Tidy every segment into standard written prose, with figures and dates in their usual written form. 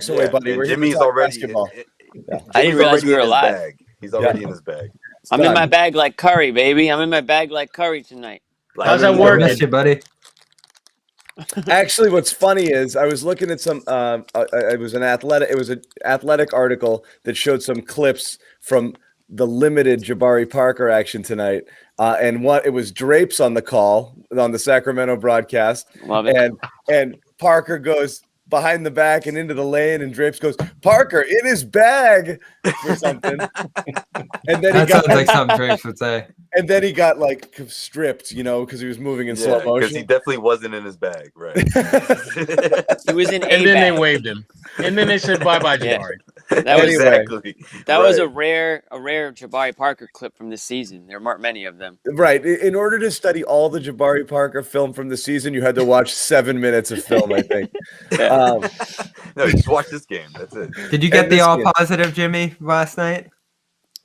away, buddy. We're Jimmy's already. Basketball. I didn't realize we were alive. Bag. He's already in his bag. I'm in my bag like Curry, baby. I'm in my bag like Curry tonight. How's that working? Missed you, buddy. Actually, what's funny is I was looking at some. It was an athletic article that showed some clips from the limited Jabari Parker action tonight, and it was Drapes on the call on the Sacramento broadcast. Love it. And Parker goes behind the back and into the lane, and Drapes goes, Parker in his bag or something. And then that sounds like something Drapes would say. And then he got like stripped, because he was moving in slow motion. Because he definitely wasn't in his bag, right? He was in and then they waved him, and then they said bye-bye, Jabari. That was exactly. That was a rare Jabari Parker clip from this season. There aren't many of them. Right. In order to study all the Jabari Parker film from the season, you had to watch 7 minutes of film, I think. No, just watch this game. That's it. Did you get the all positive Jimmy last night?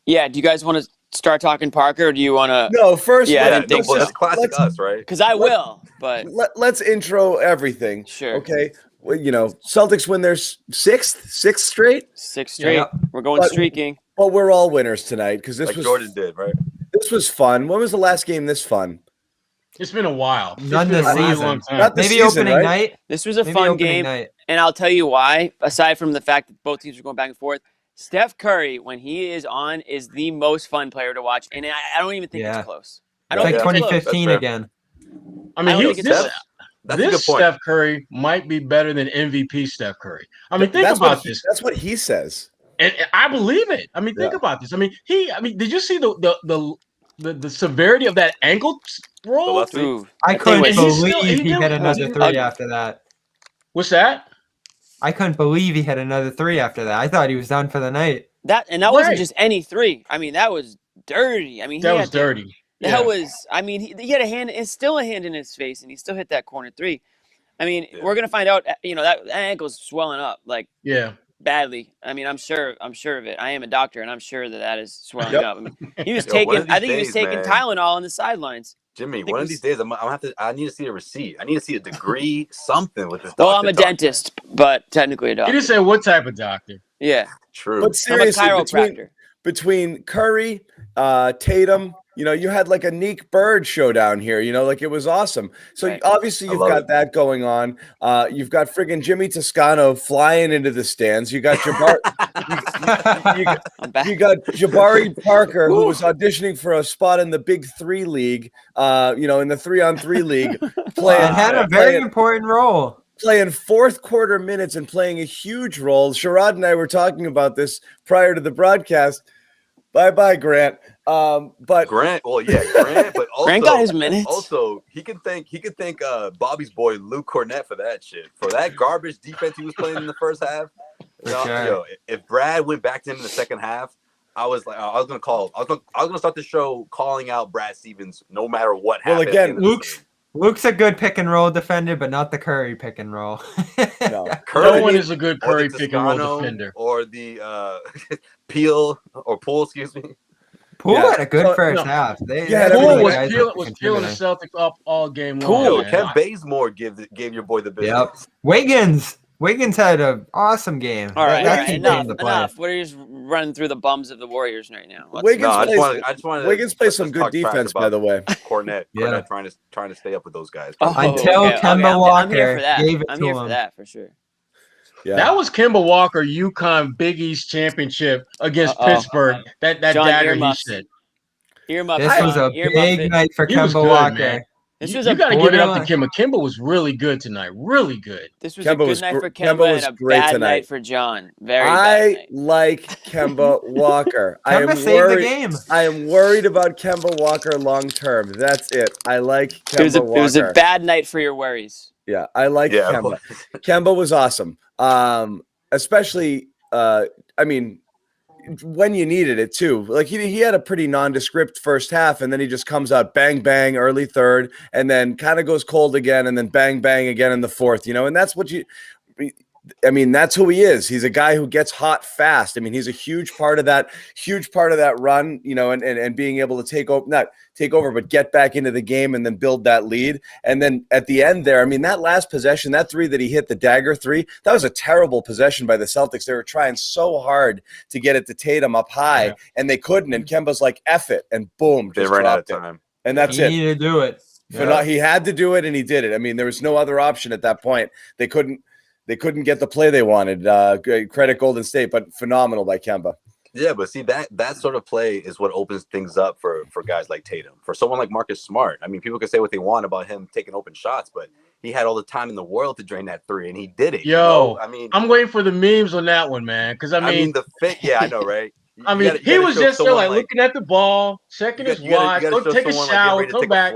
Yeah. Do you guys want to start talking Parker, or do you want to? No, first. Yeah, I didn't think so. That's classic us, right? Because I will, but let's intro everything. Sure. Okay. Well, Celtics win their sixth straight. Six straight. Yeah. We're going streaking. Well, we're all winners tonight because this was Jordan did, right? This was fun. When was the last game this fun? It's been a while. None this season. Maybe season, opening right? night. This was a fun game, and I'll tell you why. Aside from the fact that both teams were going back and forth, Steph Curry, when he is on, is the most fun player to watch, and I don't even think it's close. It's like 2015 again. I mean, That's a good point. Steph Curry might be better than MVP Steph Curry. I mean, think about this. That's what he says, and I believe it. I mean, think about this. I mean, did you see the severity of that ankle roll? I couldn't believe he hit another three after that. What's that? I couldn't believe he hit another three after that. I thought he was done for the night. That wasn't just any three. I mean, that was dirty. I mean, that was dirty. That was. I mean, he had a hand. It's still a hand in his face, and he still hit that corner three. I mean, we're gonna find out. That ankle's swelling up badly. I mean, I'm sure of it. I am a doctor, and I'm sure that is swelling up. I mean, he was taking. I think he was taking Tylenol on the sidelines. Jimmy, one of these days, I need to see a receipt. I need to see a degree, something with this. Well, I'm a dentist, but technically a doctor. You didn't say what type of doctor. Yeah, true. But seriously, I'm a chiropractor. Between Curry, Tatum, you had like a Neek Bird showdown here. Like it was awesome. So obviously you've got that going on. You've got friggin' Jimmy Toscano flying into the stands. You got Jabari. you got Jabari Parker, who was auditioning for a spot in the Big Three League. In the 3-on-3 league, playing had a very important role. Playing fourth quarter minutes and playing a huge role. Sherrod and I were talking about this prior to the broadcast. Bye, Grant. But Grant, but also Grant got his minutes. Also, he can thank Bobby's boy Luke Cornett for that shit. For that garbage defense he was playing in the first half. If Brad went back to him in the second half, I was gonna start the show calling out Brad Stevens no matter what happened. Well, again, Luke's a good pick and roll defender, but not the Curry pick and roll. No, no one is a good Curry pick and roll defender. Or the Poole, excuse me. Poole had a good first half. Poole was peeling the Celtics up all game long. Ken Bazemore gave your boy the business. Yep. Wiggins had an awesome game. All right. Enough. We're just running through the bums of the Warriors right now. Wiggins plays some good defense, by the way. Cornett trying to stay up with those guys. Until Kemba Walker gave it to him. I'm here for that for sure. Yeah. That was Kemba Walker UConn Big East championship against Pittsburgh. That dagger he said. This was a big night for Kemba Walker. Man. You got to give it up to Kemba. Kemba was really good tonight. Really good. This was a good night for Kemba and a bad night for John. Very bad night. I like Kemba Walker. Kemba saved the game. I am worried about Kemba Walker long term. That's it. I like Kemba Walker. It was a bad night for your worries. Yeah, I like Kemba. Kemba was awesome. Especially, when you needed it too. Like he had a pretty nondescript first half, and then he just comes out bang bang early third, and then kind of goes cold again, and then bang bang again in the fourth. And that's what I mean, that's who he is. He's a guy who gets hot fast. I mean, he's a huge part of that run, and being able to not take over, but get back into the game and then build that lead. And then at the end there, I mean, that last possession, that three that he hit, the dagger three, that was a terrible possession by the Celtics. They were trying so hard to get it to Tatum up high, and they couldn't. And Kemba's like, F it, and boom, They just ran out of dropped it. time. And that's he it. needed to do it. He had to do it, and he did it. I mean, there was no other option at that point. They couldn't get the play they wanted. Credit Golden State, but phenomenal by Kemba. Yeah, but see, that sort of play is what opens things up for guys like Tatum. For someone like Marcus Smart, I mean, people can say what they want about him taking open shots, but he had all the time in the world to drain that three, and he did it. I mean, I'm waiting for the memes on that one, man. Because I mean the fit. Yeah, I know, right? He was just there, like looking at the ball, checking his watch, go take a shower, come back.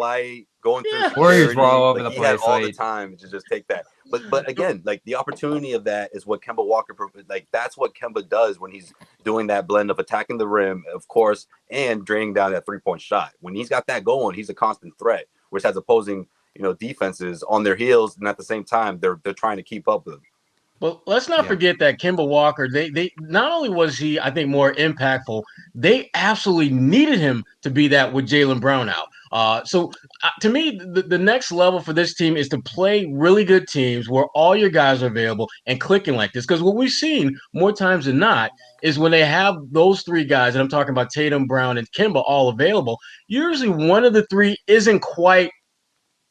Going through Warriors were all over the he place. had all the time to just take that. But again, like the opportunity of that is what Kemba Walker, like that's what Kemba does when he's doing that blend of attacking the rim, of course, and draining down that 3-point shot. When he's got that going, he's a constant threat, which has opposing defenses on their heels, and at the same time they're trying to keep up with him. But let's not forget that Kemba Walker, they not only was he, I think, more impactful, they absolutely needed him to be that with Jaylen Brown out. So to me, the next level for this team is to play really good teams where all your guys are available and clicking like this. Because what we've seen more times than not is when they have those three guys, and I'm talking about Tatum, Brown, and Kemba all available, usually one of the three isn't quite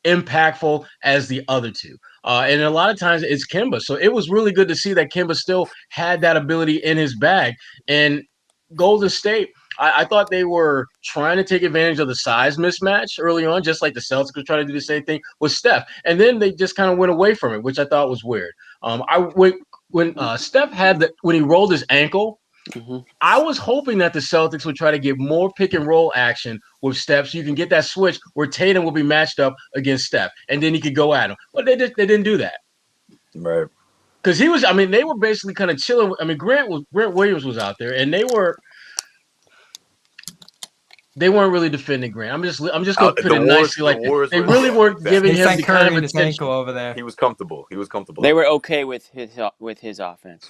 impactful as the other two. And a lot of times it's Kemba. So it was really good to see that Kemba still had that ability in his bag. And Golden State, I thought they were trying to take advantage of the size mismatch early on, just like the Celtics were trying to do the same thing with Steph. And then they just kind of went away from it, which I thought was weird. When Steph when he rolled his ankle, I was hoping that the Celtics would try to get more pick and roll action with Steph so you can get that switch where Tatum will be matched up against Steph, and then he could go at him. But they didn't do that. Right. Because they were basically kind of chilling. I mean, Grant Williams was out there, and they weren't really defending Grant. I'm just going to put it nicely like that. They really weren't giving him the kind of attention over there. He was comfortable. They were okay with his offense.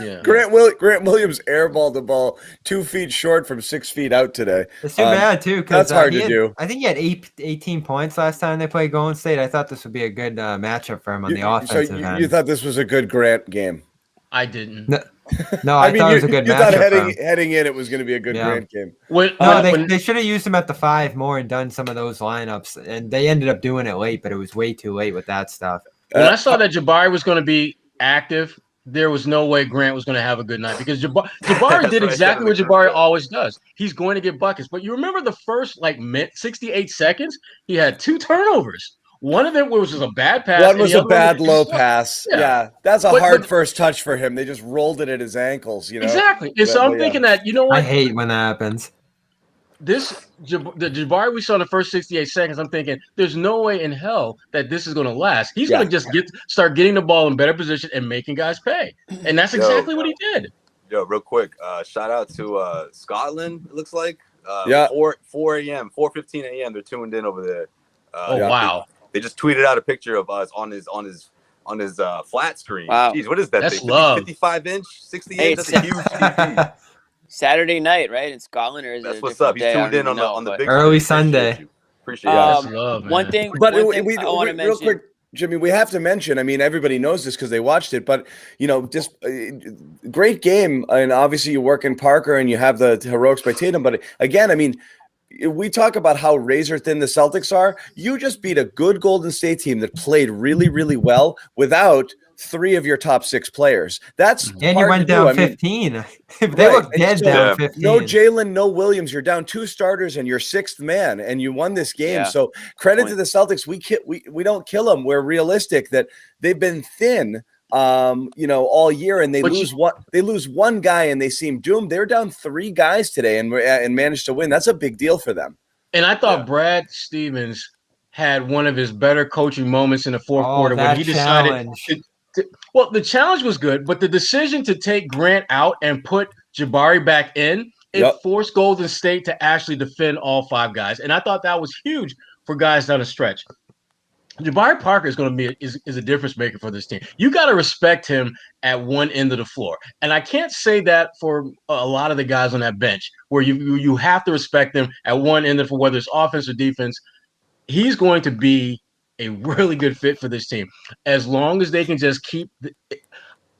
Yeah. Grant Williams airballed the ball 2 feet short from 6 feet out today. It's too bad too, because that's hard to do. I think he had 18 points last time they played Golden State. I thought this would be a good matchup for him on the offensive end. You thought this was a good Grant game? I didn't. No, I thought it was a good matchup. You thought heading in, it was going to be a good Grant game. They should have used him at the 5 more and done some of those lineups, and they ended up doing it late, but it was way too late with that stuff. When I saw that Jabari was going to be active, there was no way Grant was going to have a good night because Jabari did exactly what Jabari always does. He's going to get buckets. But you remember the first 68 seconds, he had 2 turnovers. One of them was a bad pass. One was a bad low pass. Yeah, that's a hard first touch for him. They just rolled it at his ankles. Exactly. And so I'm thinking that what? I hate when that happens. The Jabari we saw in the first 68 seconds, I'm thinking there's no way in hell that this is going to last. He's going to just start getting the ball in better position and making guys pay. And that's exactly what he did. Yo, real quick, shout out to Scotland, it looks like. 4 a.m., 4:15 a.m. They're tuned in over there. Wow. They just tweeted out a picture of us on his flat screen. Wow. Jeez, what is that That's thing? love. 55-inch, 68? That's a huge TV. Saturday night, right, in Scotland, or is That's it what's up. He's tuned in on the big early screen. Sunday. Appreciate you. That's love, man. One thing But I want to mention, real quick, Jimmy, we have to mention, I mean, everybody knows this because they watched it, but, just great game. And obviously you work in Parker and you have the heroics by Tatum. But again, I mean, we talk about how razor thin the Celtics are. You just beat a good Golden State team that played really, really well without 3 of your top 6 players. That's and you went down 15. They look dead down 15. No Jaylen, no Williams. You're down 2 starters and your 6th man, and you won this game. Yeah. So credit to the Celtics. We don't kill them. We're realistic that they've been thin. All year, and they lose one guy and they seem doomed. They're down 3 guys today and managed to win. That's a big deal for them. And I thought Brad Stevens had one of his better coaching moments in the fourth quarter when he decided the challenge was good, but the decision to take Grant out and put Jabari back in, it forced Golden State to actually defend all 5 guys. And I thought that was huge for guys down the stretch. Jabari Parker is going to be is a difference maker for this team. You got to respect him at one end of the floor, and I can't say that for a lot of the guys on that bench, where you have to respect them at one end of the floor, whether it's offense or defense. He's going to be a really good fit for this team as long as they can just keep.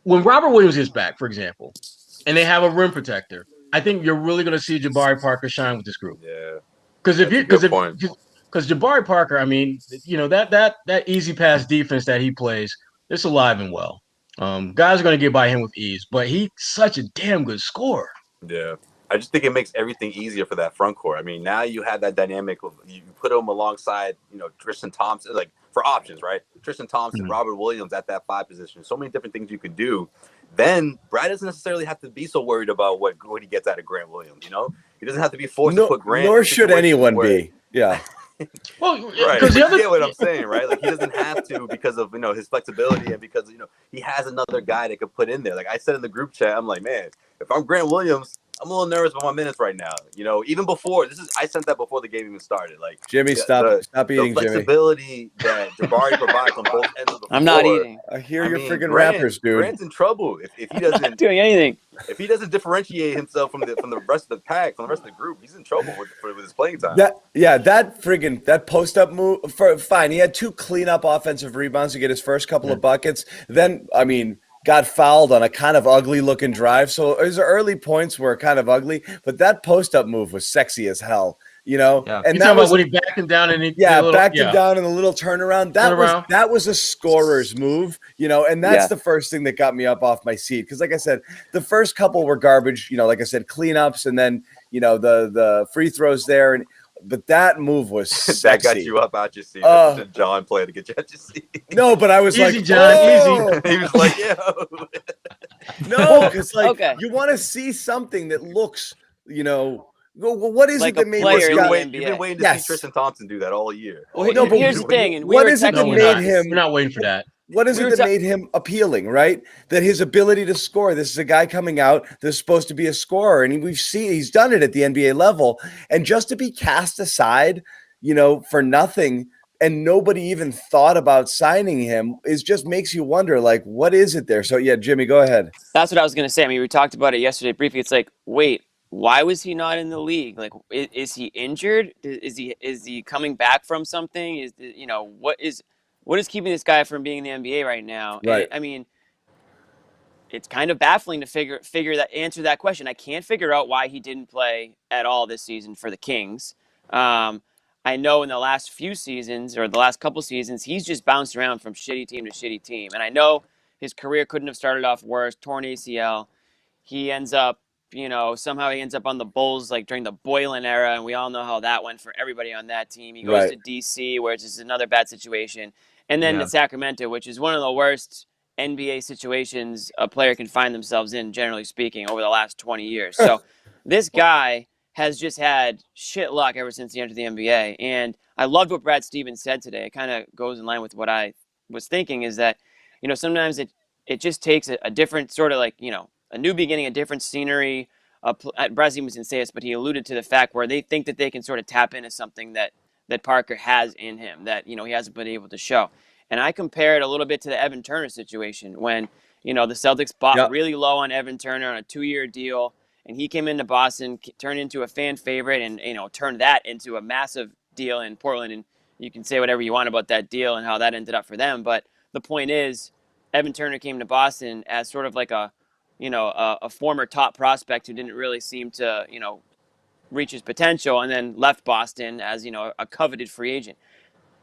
When Robert Williams gets back, for example, and they have a rim protector, I think you're really going to see Jabari Parker shine with this group. Yeah, because Jabari Parker, I mean, that easy pass defense that he plays, it's alive and well. Guys are going to get by him with ease, but he's such a damn good scorer. Yeah. I just think it makes everything easier for that front court. I mean, now you have that dynamic of you put him alongside, Tristan Thompson, like for options, right? Tristan Thompson, Robert Williams at that 5 position. So many different things you can do. Then Brad doesn't necessarily have to be so worried about what he gets out of Grant Williams. He doesn't have to be forced to put Grant. Nor should anyone be. Yeah. Well, right. You get what I'm saying, right? Like he doesn't have to because of his flexibility and because he has another guy that could put in there. Like I said in the group chat, I'm like, man, if I'm Grant Williams, I'm a little nervous about my minutes right now. Even before I sent that before the game even started. Like Jimmy, stop eating, the flexibility that Jabari provides on both ends of the floor. I'm not eating. I hear your freaking rappers, dude. Grant's in trouble if he doesn't I'm not doing anything. If he doesn't differentiate himself from the rest of the pack, from the rest of the group, he's in trouble with his playing time. That post up move. Fine, he had 2 cleanup offensive rebounds to get his first couple of buckets. Then, got fouled on a kind of ugly looking drive. So his early points were kind of ugly, but that post up move was sexy as hell. Yeah. And that was when he backed him down and him down in a little turnaround. That was a scorer's move, and that's the first thing that got me up off my seat. Because like I said, the first couple were garbage, like I said, cleanups, and then the free throws there, but that move was sexy. That got you up out your seat. That's what John played to get you out your seat. No, but I was easy, like, John, easy. He was like, yo. No, because you want to see something that looks, what is like it that made this guy? guy? You've been waiting to see Tristan Thompson do that all year. Well, here's the thing, and what is it that made him? We're not waiting for that. What is it that made him appealing, right? That his ability to score. This is a guy coming out that's supposed to be a scorer, and we've seen he's done it at the NBA level. And just to be cast aside, for nothing, and nobody even thought about signing him, just makes you wonder, like, what is it there? So yeah, Jimmy, go ahead. That's what I was gonna say. We talked about it yesterday briefly. It's like, wait, why was he not in the league? Like, is he injured? Is he coming back from something? What is keeping this guy from being in the NBA right now? Right. And, it's kind of baffling to answer that question. I can't figure out why he didn't play at all this season for the Kings. I know in the last few seasons or the last couple seasons, he's just bounced around from shitty team to shitty team. And I know his career couldn't have started off worse, torn ACL. He ends up, somehow he ends up on the Bulls like during the Boylan era, and we all know how that went for everybody on that team. He goes to DC, where it's just another bad situation. And then to Sacramento, which is one of the worst NBA situations a player can find themselves in, generally speaking, over the last 20 years. So this guy has just had shit luck ever since he entered the NBA. And I loved what Brad Stevens said today. It kind of goes in line with what I was thinking, is that, sometimes it just takes a different sort of a new beginning, a different scenery. Brad Stevens didn't say this, but he alluded to the fact where they think that they can sort of tap into something that Parker has in him that, he hasn't been able to show. And I compare it a little bit to the Evan Turner situation when, the Celtics bought really low on Evan Turner on a 2-year deal, and he came into Boston, turned into a fan favorite, and, turned that into a massive deal in Portland. And you can say whatever you want about that deal and how that ended up for them. But the point is, Evan Turner came to Boston as sort of like a former top prospect who didn't really seem to, reach his potential, and then left Boston as, a coveted free agent.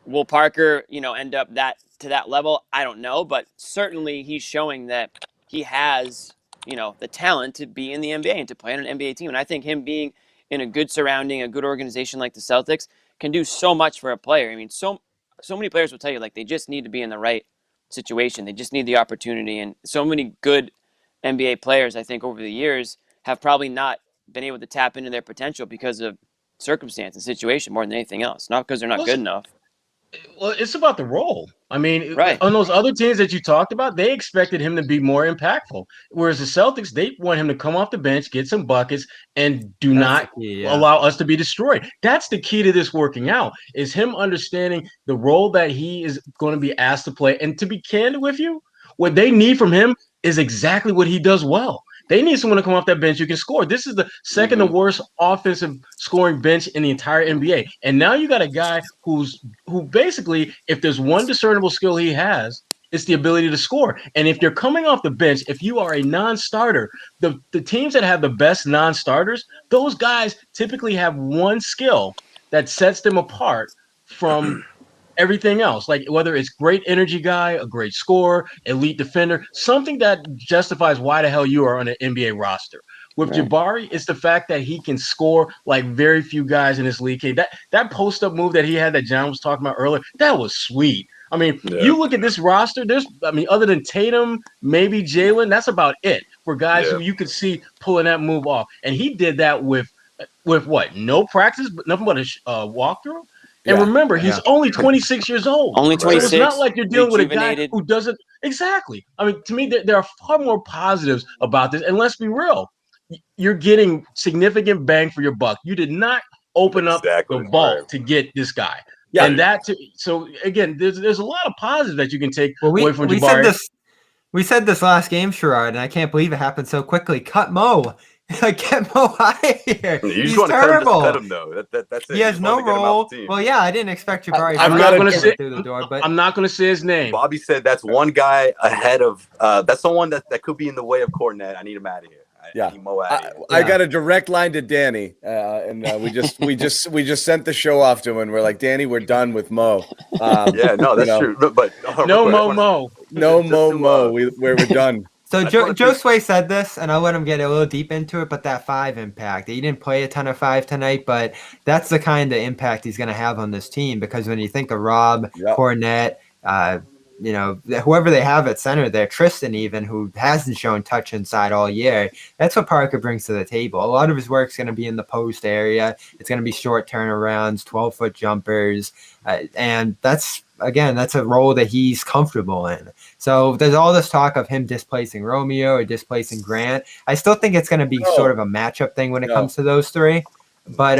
Will Parker, end up to that level? I don't know, but certainly he's showing that he has, the talent to be in the NBA and to play on an NBA team. And I think him being in a good surrounding, a good organization like the Celtics can do so much for a player. So many players will tell you, like, they just need to be in the right situation. They just need the opportunity. And so many good NBA players, I think, over the years have probably not been able to tap into their potential because of circumstance and situation more than anything else, not because they're not good enough. Well, it's about the role. I mean, Right. on those other teams that you talked about, they expected him to be more impactful. Whereas the Celtics, they want him to come off the bench, get some buckets, and do not allow us to be destroyed. That's the key to this working out, is him understanding the role that he is going to be asked to play. And to be candid with you, what they need from him is exactly what he does well. They need someone to come off that bench who can score. This is the second to worst offensive scoring bench in the entire NBA. And now you got a guy who basically, if there's one discernible skill he has, it's the ability to score. And if you're coming off the bench, if you are a non-starter, the teams that have the best non-starters, those guys typically have one skill that sets them apart from everything else, like whether it's great energy guy, a great scorer, elite defender, something that justifies why the hell you are on an NBA roster. With Jabari, it's the fact that he can score like very few guys in this league. That post-up move that he had that John was talking about earlier, that was sweet. I mean, you look at this roster, other than Tatum, maybe Jaylen, that's about it for guys who you could see pulling that move off. And he did that with what? No practice, but nothing but a walkthrough. And remember, he's only 26 years old. Only 26. So it's not like you're dealing with a guy who doesn't. Exactly. I mean, to me, there are far more positives about this. And let's be real. You're getting significant bang for your buck. You did not open up the vault to get this guy. Yeah. And so again, there's a lot of positives that you can take away from Jabari. We said this last game, Sherrod, and I can't believe it happened so quickly. Cut Mo. Get Mo out of here. He's terrible. Cut him though. That's it. He has no role. Well, yeah, I didn't expect Jabari. I'm not going to say through the door, but I'm not going to say his name. Bobby said that's one guy ahead of. That's someone that could be in the way of Cornette. I need him out of here. I got a direct line to Danny, and we just sent the show off to him, and we're like, Danny, we're done with Mo. That's true. But no Mo. We're done. So Joe Sway said this, and I'll let him get a little deep into it, but that 5 impact. He didn't play a ton of 5 tonight, but that's the kind of impact he's going to have on this team, because when you think of Rob, Cornette, whoever they have at center there, Tristan even, who hasn't shown touch inside all year, that's what Parker brings to the table. A lot of his work's going to be in the post area. It's going to be short turnarounds, 12-foot jumpers, and that's a role that he's comfortable in. So there's all this talk of him displacing Romeo or displacing Grant. I still think it's going to be sort of a matchup thing when it comes to those three. But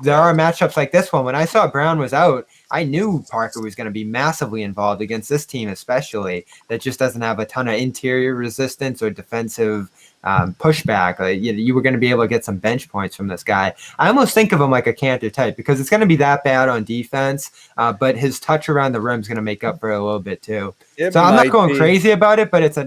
there are matchups like this one. When I saw Brown was out, I knew Parker was going to be massively involved against this team, especially that just doesn't have a ton of interior resistance or defensive pushback. You were going to be able to get some bench points from this guy. I almost think of him like a Cantor type, because it's going to be that bad on defense, but his touch around the rim is going to make up for it a little bit too. So I'm not going crazy about it, but it's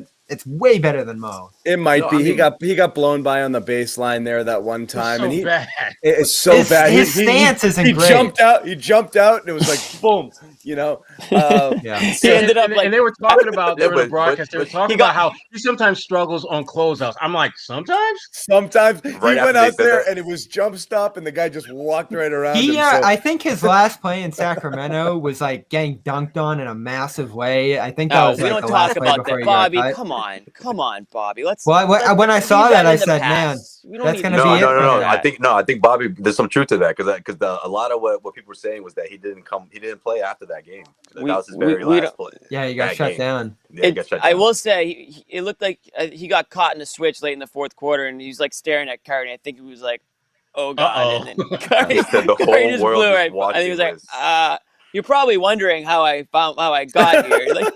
way better than Mo. It might be. He got blown by on the baseline there that one time, and bad. It's so bad. His stance isn't great. He jumped out, and it was like boom. He ended up and they were talking about the broadcast. They were talking about how he sometimes struggles on closeouts. I'm like, sometimes. He went out there and it was jump stop, and the guy just walked right around him. I think his last play in Sacramento was like getting dunked on in a massive way. I think that was we like don't the talk last about play that, Bobby. Come on, Bobby. When I saw that, I said, man, that's going to be it. No. I think Bobby, there's some truth to that, because a lot of what people were saying was that he didn't play after that game. That was his very last play. Yeah, he got shut down. Yeah, he got shut down. I will say, it looked like he got caught in a switch late in the fourth quarter, and he was like staring at Curry. And I think he was like, "Oh God!" And then Curry just blew right. And he was like, "You're probably wondering how I got here." Like,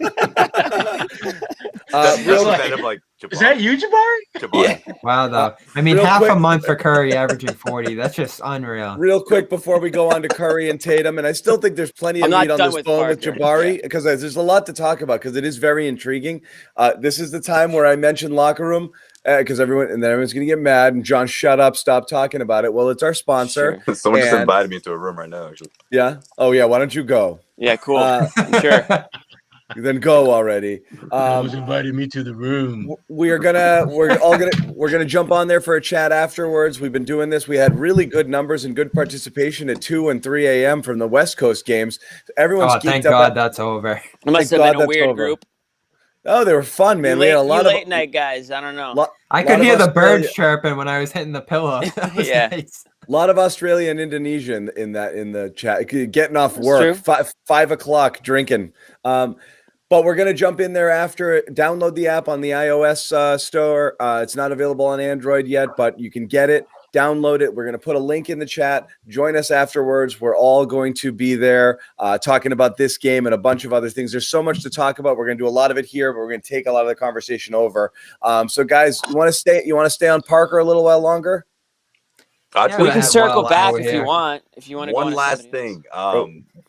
is that you, Jabari? Yeah. Wow, though. I mean, half a month for Curry, averaging 40. That's just unreal. Real quick before we go on to Curry and Tatum, and I still think there's plenty of meat on this bone with Jabari, because there's a lot to talk about, because it is very intriguing. This is the time where I mentioned locker room, because everyone's going to get mad, and John, shut up, stop talking about it. Well, it's our sponsor. Sure. Someone just invited me into a room right now, actually. Yeah? Oh, yeah. Why don't you go? Yeah, cool. Sure. Then go already. Who's invited me to the room? We're gonna jump on there for a chat afterwards. We've been doing this. We had really good numbers and good participation at 2 and 3 a.m. from the West Coast games. Everyone's geeked thank up. God that's over. It must have been a weird group. Oh, they were fun, man. We had a lot of late night guys. I don't know. I could hear the birds chirping when I was hitting the pillow. Yeah. Nice. A lot of Australia and Indonesia in the chat. Getting off work, 5 o'clock, drinking. But we're going to jump in there after. Download the app on the iOS store. It's not available on Android yet, but you can get it. Download it. We're going to put a link in the chat. Join us afterwards. We're all going to be there talking about this game and a bunch of other things. There's so much to talk about. We're going to do a lot of it here, but we're going to take a lot of the conversation over. So, guys, you want to stay on Parker a little while longer? We can circle back if you want. If you want to. One last thing.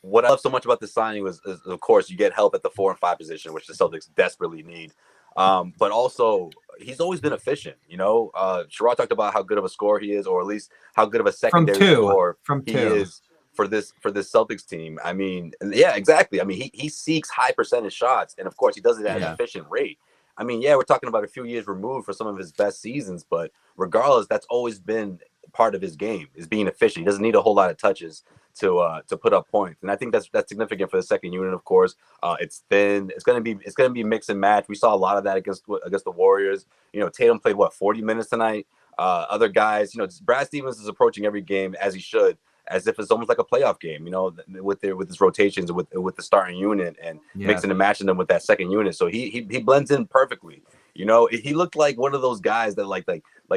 What I love so much about this signing is, of course, you get help at the 4 and 5 position, which the Celtics desperately need. But also, he's always been efficient. Sherrod talked about how good of a scorer he is, or at least how good of a secondary scorer he is for this Celtics team. I mean, yeah, exactly. I mean, he seeks high percentage shots, and of course, he does it at an efficient rate. I mean, yeah, we're talking about a few years removed for some of his best seasons, but regardless, that's always been part of his game, is being efficient. He doesn't need a whole lot of touches to put up points, and I think that's significant for the second unit. Of course, it's thin. It's gonna be mix and match. We saw a lot of that against the Warriors. Tatum played 40 minutes tonight. Other guys, Brad Stevens is approaching every game as he should, as if it's almost like a playoff game. With his rotations, with the starting unit, and mixing and matching them with that second unit. So he blends in perfectly. He looked like one of those guys that like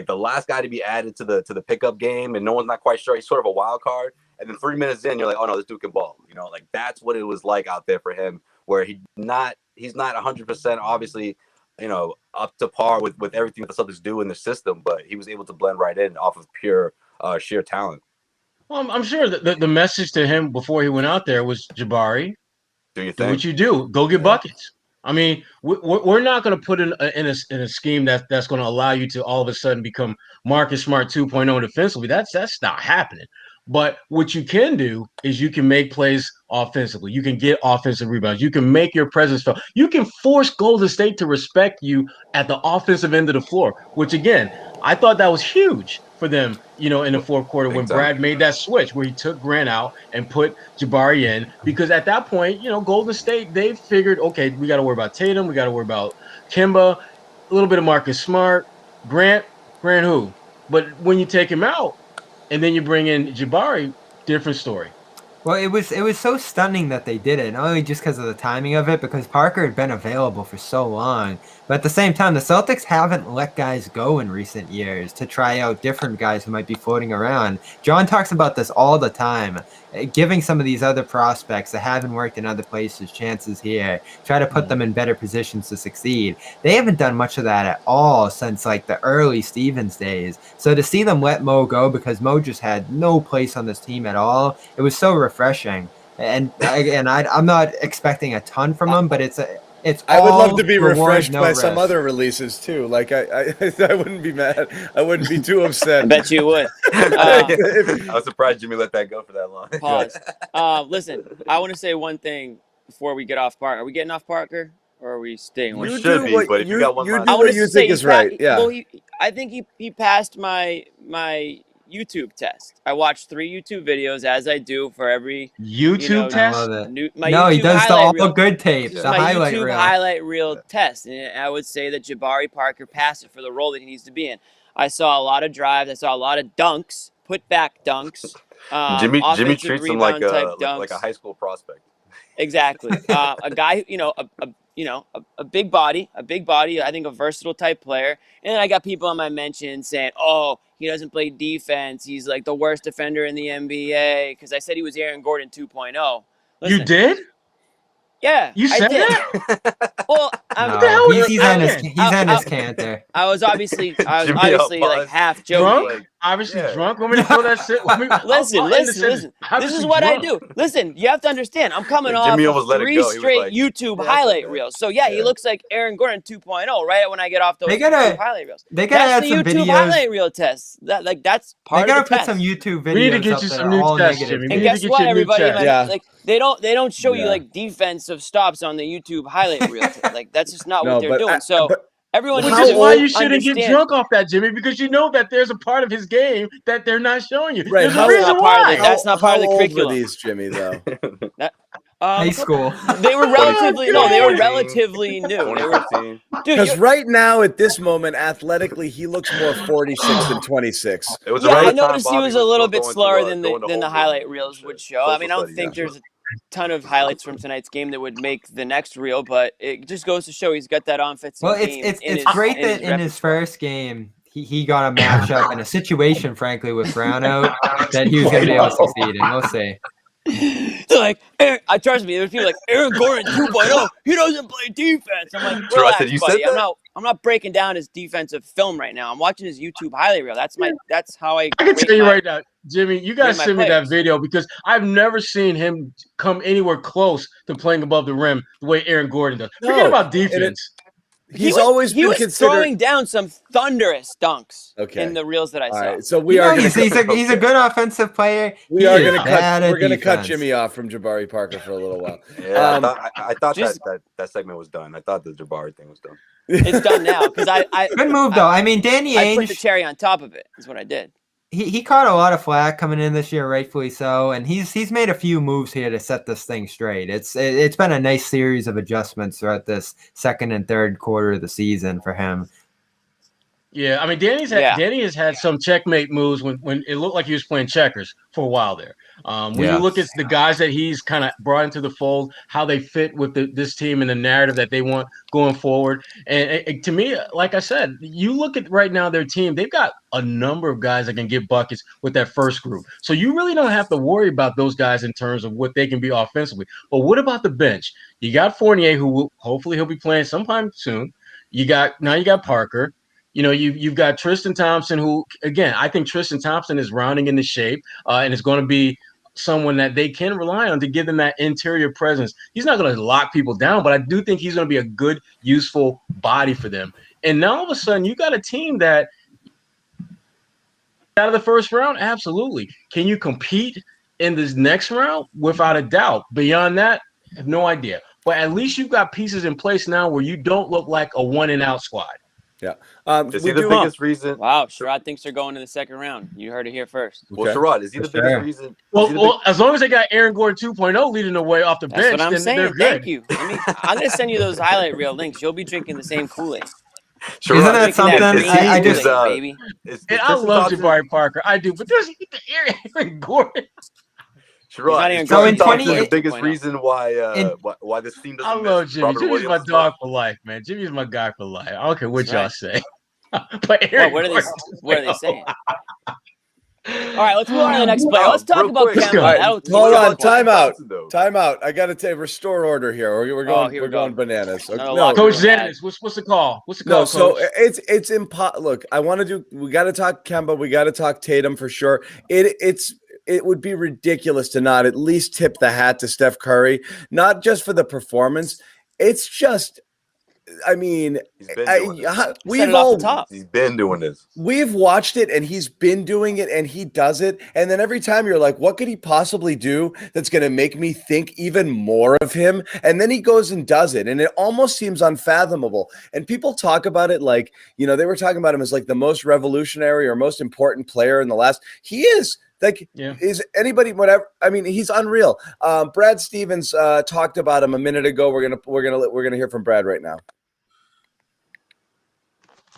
the last guy to be added to the pickup game, and no one's not quite sure. He's sort of a wild card. And then 3 minutes in, you're like, oh no, this dude can ball. That's what it was like out there for him, where he's not 100% obviously, up to par with everything that the Celtics do in the system, but he was able to blend right in off of pure sheer talent. Well, I'm sure that the message to him before he went out there was, Jabari, do what you do. Go get buckets. I mean, we're not going to put in a scheme that's going to allow you to all of a sudden become Marcus Smart 2.0 defensively. That's not happening. But what you can do is you can make plays offensively. You can get offensive rebounds. You can make your presence felt. You can force Golden State to respect you at the offensive end of the floor, which, again, I thought that was huge for them, in the fourth quarter when Brad made that switch where he took Grant out and put Jabari in, because at that point, Golden State, they figured, okay, we got to worry about Tatum. We got to worry about Kemba, a little bit of Marcus Smart, Grant who? But when you take him out, and then you bring in Jabari, different story. Well, it was so stunning that they did it, not only just because of the timing of it, because Parker had been available for so long. But at the same time, the Celtics haven't let guys go in recent years to try out different guys who might be floating around. John talks about this all the time, giving some of these other prospects that haven't worked in other places chances here, try to put them in better positions to succeed. They haven't done much of that at all since the early Stevens days. So to see them let Mo go, because Mo just had no place on this team at all, it was so refreshing. And again, I'm not expecting a ton from him, but it's I would love to be refreshed by some other releases too. I wouldn't be mad. I wouldn't be too upset. I bet you would. I was surprised Jimmy let that go for that long. Pause. Listen, I want to say one thing before we get off Parker. Are we getting off Parker, or are we staying with? We should be, but if you got one last, I want to think is right. Yeah. Well, I think he passed my YouTube test. I watched 3 YouTube videos, as I do for every YouTube test. He does the all good tapes, the highlight YouTube reel. highlight reel test, and I would say that Jabari Parker passed it for the role that he needs to be in. I saw a lot of drives. I saw a lot of dunks, put back dunks. Jimmy treats him like a high school prospect. Exactly. A guy, a big body. I think a versatile type player. And then I got people on my mention saying, "Oh, he doesn't play defense. He's like the worst defender in the NBA." Because I said he was Aaron Gordon 2.0. Listen, you did? Yeah, you said that. Well, he's on his canter. I was obviously like half joking. Drunk? Obviously drunk. Want me to throw that shit? Listen. This is what I do. Listen, you have to understand. I'm coming off of 3 straight YouTube highlight reels. So he looks like Aaron Gordon 2.0 right when I get off those YouTube highlight reels. They gotta add some YouTube videos. Highlight reel tests. That's part of the test. They gotta put some YouTube videos. We need to get you some new tests, Jimmy. And guess what, everybody? They don't show you defensive stops on the YouTube highlight reel. That's just not what they're doing. So everyone, which is why you shouldn't get drunk off that, Jimmy, because you know that there's a part of his game that they're not showing you. Right? There's a reason why. That's not part of the curriculum. How old were these, Jimmy? Though High school. They were relatively They were 2014, relatively new. 2015. Because right now, at this moment, athletically, he looks more 46 than 26. It was Yeah, around I the time noticed he Bobby was a little still bit going slower to, than going to the homeroom highlight and reels shit. would show. I mean, I don't Social think studies, there's a ton of highlights from tonight's game that would make the next reel, but it just goes to show he's got that offensive Well, game. it's great that in his first game he got a matchup in a situation, frankly, with Brown out that he was going to be able to succeed in. We'll see. They're like, I trust me. There's people like Aaron Gordon 2.0. He doesn't play defense. I'm like, True, I relax, said, you buddy. said that? I'm not breaking down his defensive film right now. I'm watching his YouTube highlight reel. That's how I can tell you my, right now, Jimmy, you guys my send me that players. video because I've never seen him come anywhere close to playing above the rim the way Aaron Gordon does. Forget No, about defense. He's always been was considered throwing down some thunderous dunks Okay. in the reels that I All saw. right, so we are going to. He's a good offensive player. We are going to cut. We're going to cut Jimmy off from Jabari Parker for a little while. Yeah, I thought that segment was done. I thought the Jabari thing was done. It's done now because I good move though. I mean, Danny Ainge. I put the cherry on top of it. Is what I did. He caught a lot of flack coming in this year, rightfully so, and he's made a few moves here to set this thing straight. It's been a nice series of adjustments throughout this second and third quarter of the season for him. Yeah, I mean, Danny has had some checkmate moves when it looked like he was playing checkers for a while there. When you look at the guys that he's kind of brought into the fold, how they fit with this team and the narrative that they want going forward. And to me, like I said, you look at right now their team, they've got a number of guys that can get buckets with that first group. So you really don't have to worry about those guys in terms of what they can be offensively. But what about the bench? You got Fournier, who hopefully he'll be playing sometime soon. You got Parker. You know, you've got Tristan Thompson, who, again, I think Tristan Thompson is rounding into shape and is going to be someone that they can rely on to give them that interior presence. He's not going to lock people down, but I do think he's going to be a good, useful body for them. And now all of a sudden, you got a team that out of the first round, absolutely. Can you compete in this next round? Without a doubt. Beyond that, I have no idea. But at least you've got pieces in place now where you don't look like a one-and-out squad. Yeah. Is he the biggest reason? Wow, Sherrod thinks they're going to the second round. You heard it here first. Well, Sherrod, is he the biggest reason? Well, as long as they got Aaron Gordon 2.0 leading the way off the bench, what I'm then saying. they're good. Thank you. I'm going to send you those highlight reel links. You'll be drinking the same Kool-Aid. Isn't that something? I just baby. I love Jabari Parker. I do, but there's Aaron Gordon. Sherrod, so in 28, the biggest reason why this team doesn't. I love Jimmy. Jimmy's my dog for life, man. Jimmy's my guy for life. I don't care what y'all say. But what are they saying? All right, let's move on to the next player. Let's talk about Kemba. Hold on, timeout. I got to restore order here. We're going bananas. No, Coach Zennis, what's the call? What's the call? No, so it's Look, we got to talk Kemba. We got to talk Tatum for sure. It would be ridiculous to not at least tip the hat to Steph Curry, not just for the performance. It's just, I mean, he's been doing this. We've watched it, and he's been doing it, and he does it. And then every time you're like, what could he possibly do that's going to make me think even more of him? And then he goes and does it, and it almost seems unfathomable. And people talk about it like, they were talking about him as like the most revolutionary or most important player in the last. He is. Is anybody whatever? I mean, he's unreal. Brad Stevens talked about him a minute ago. We're gonna hear from Brad right now.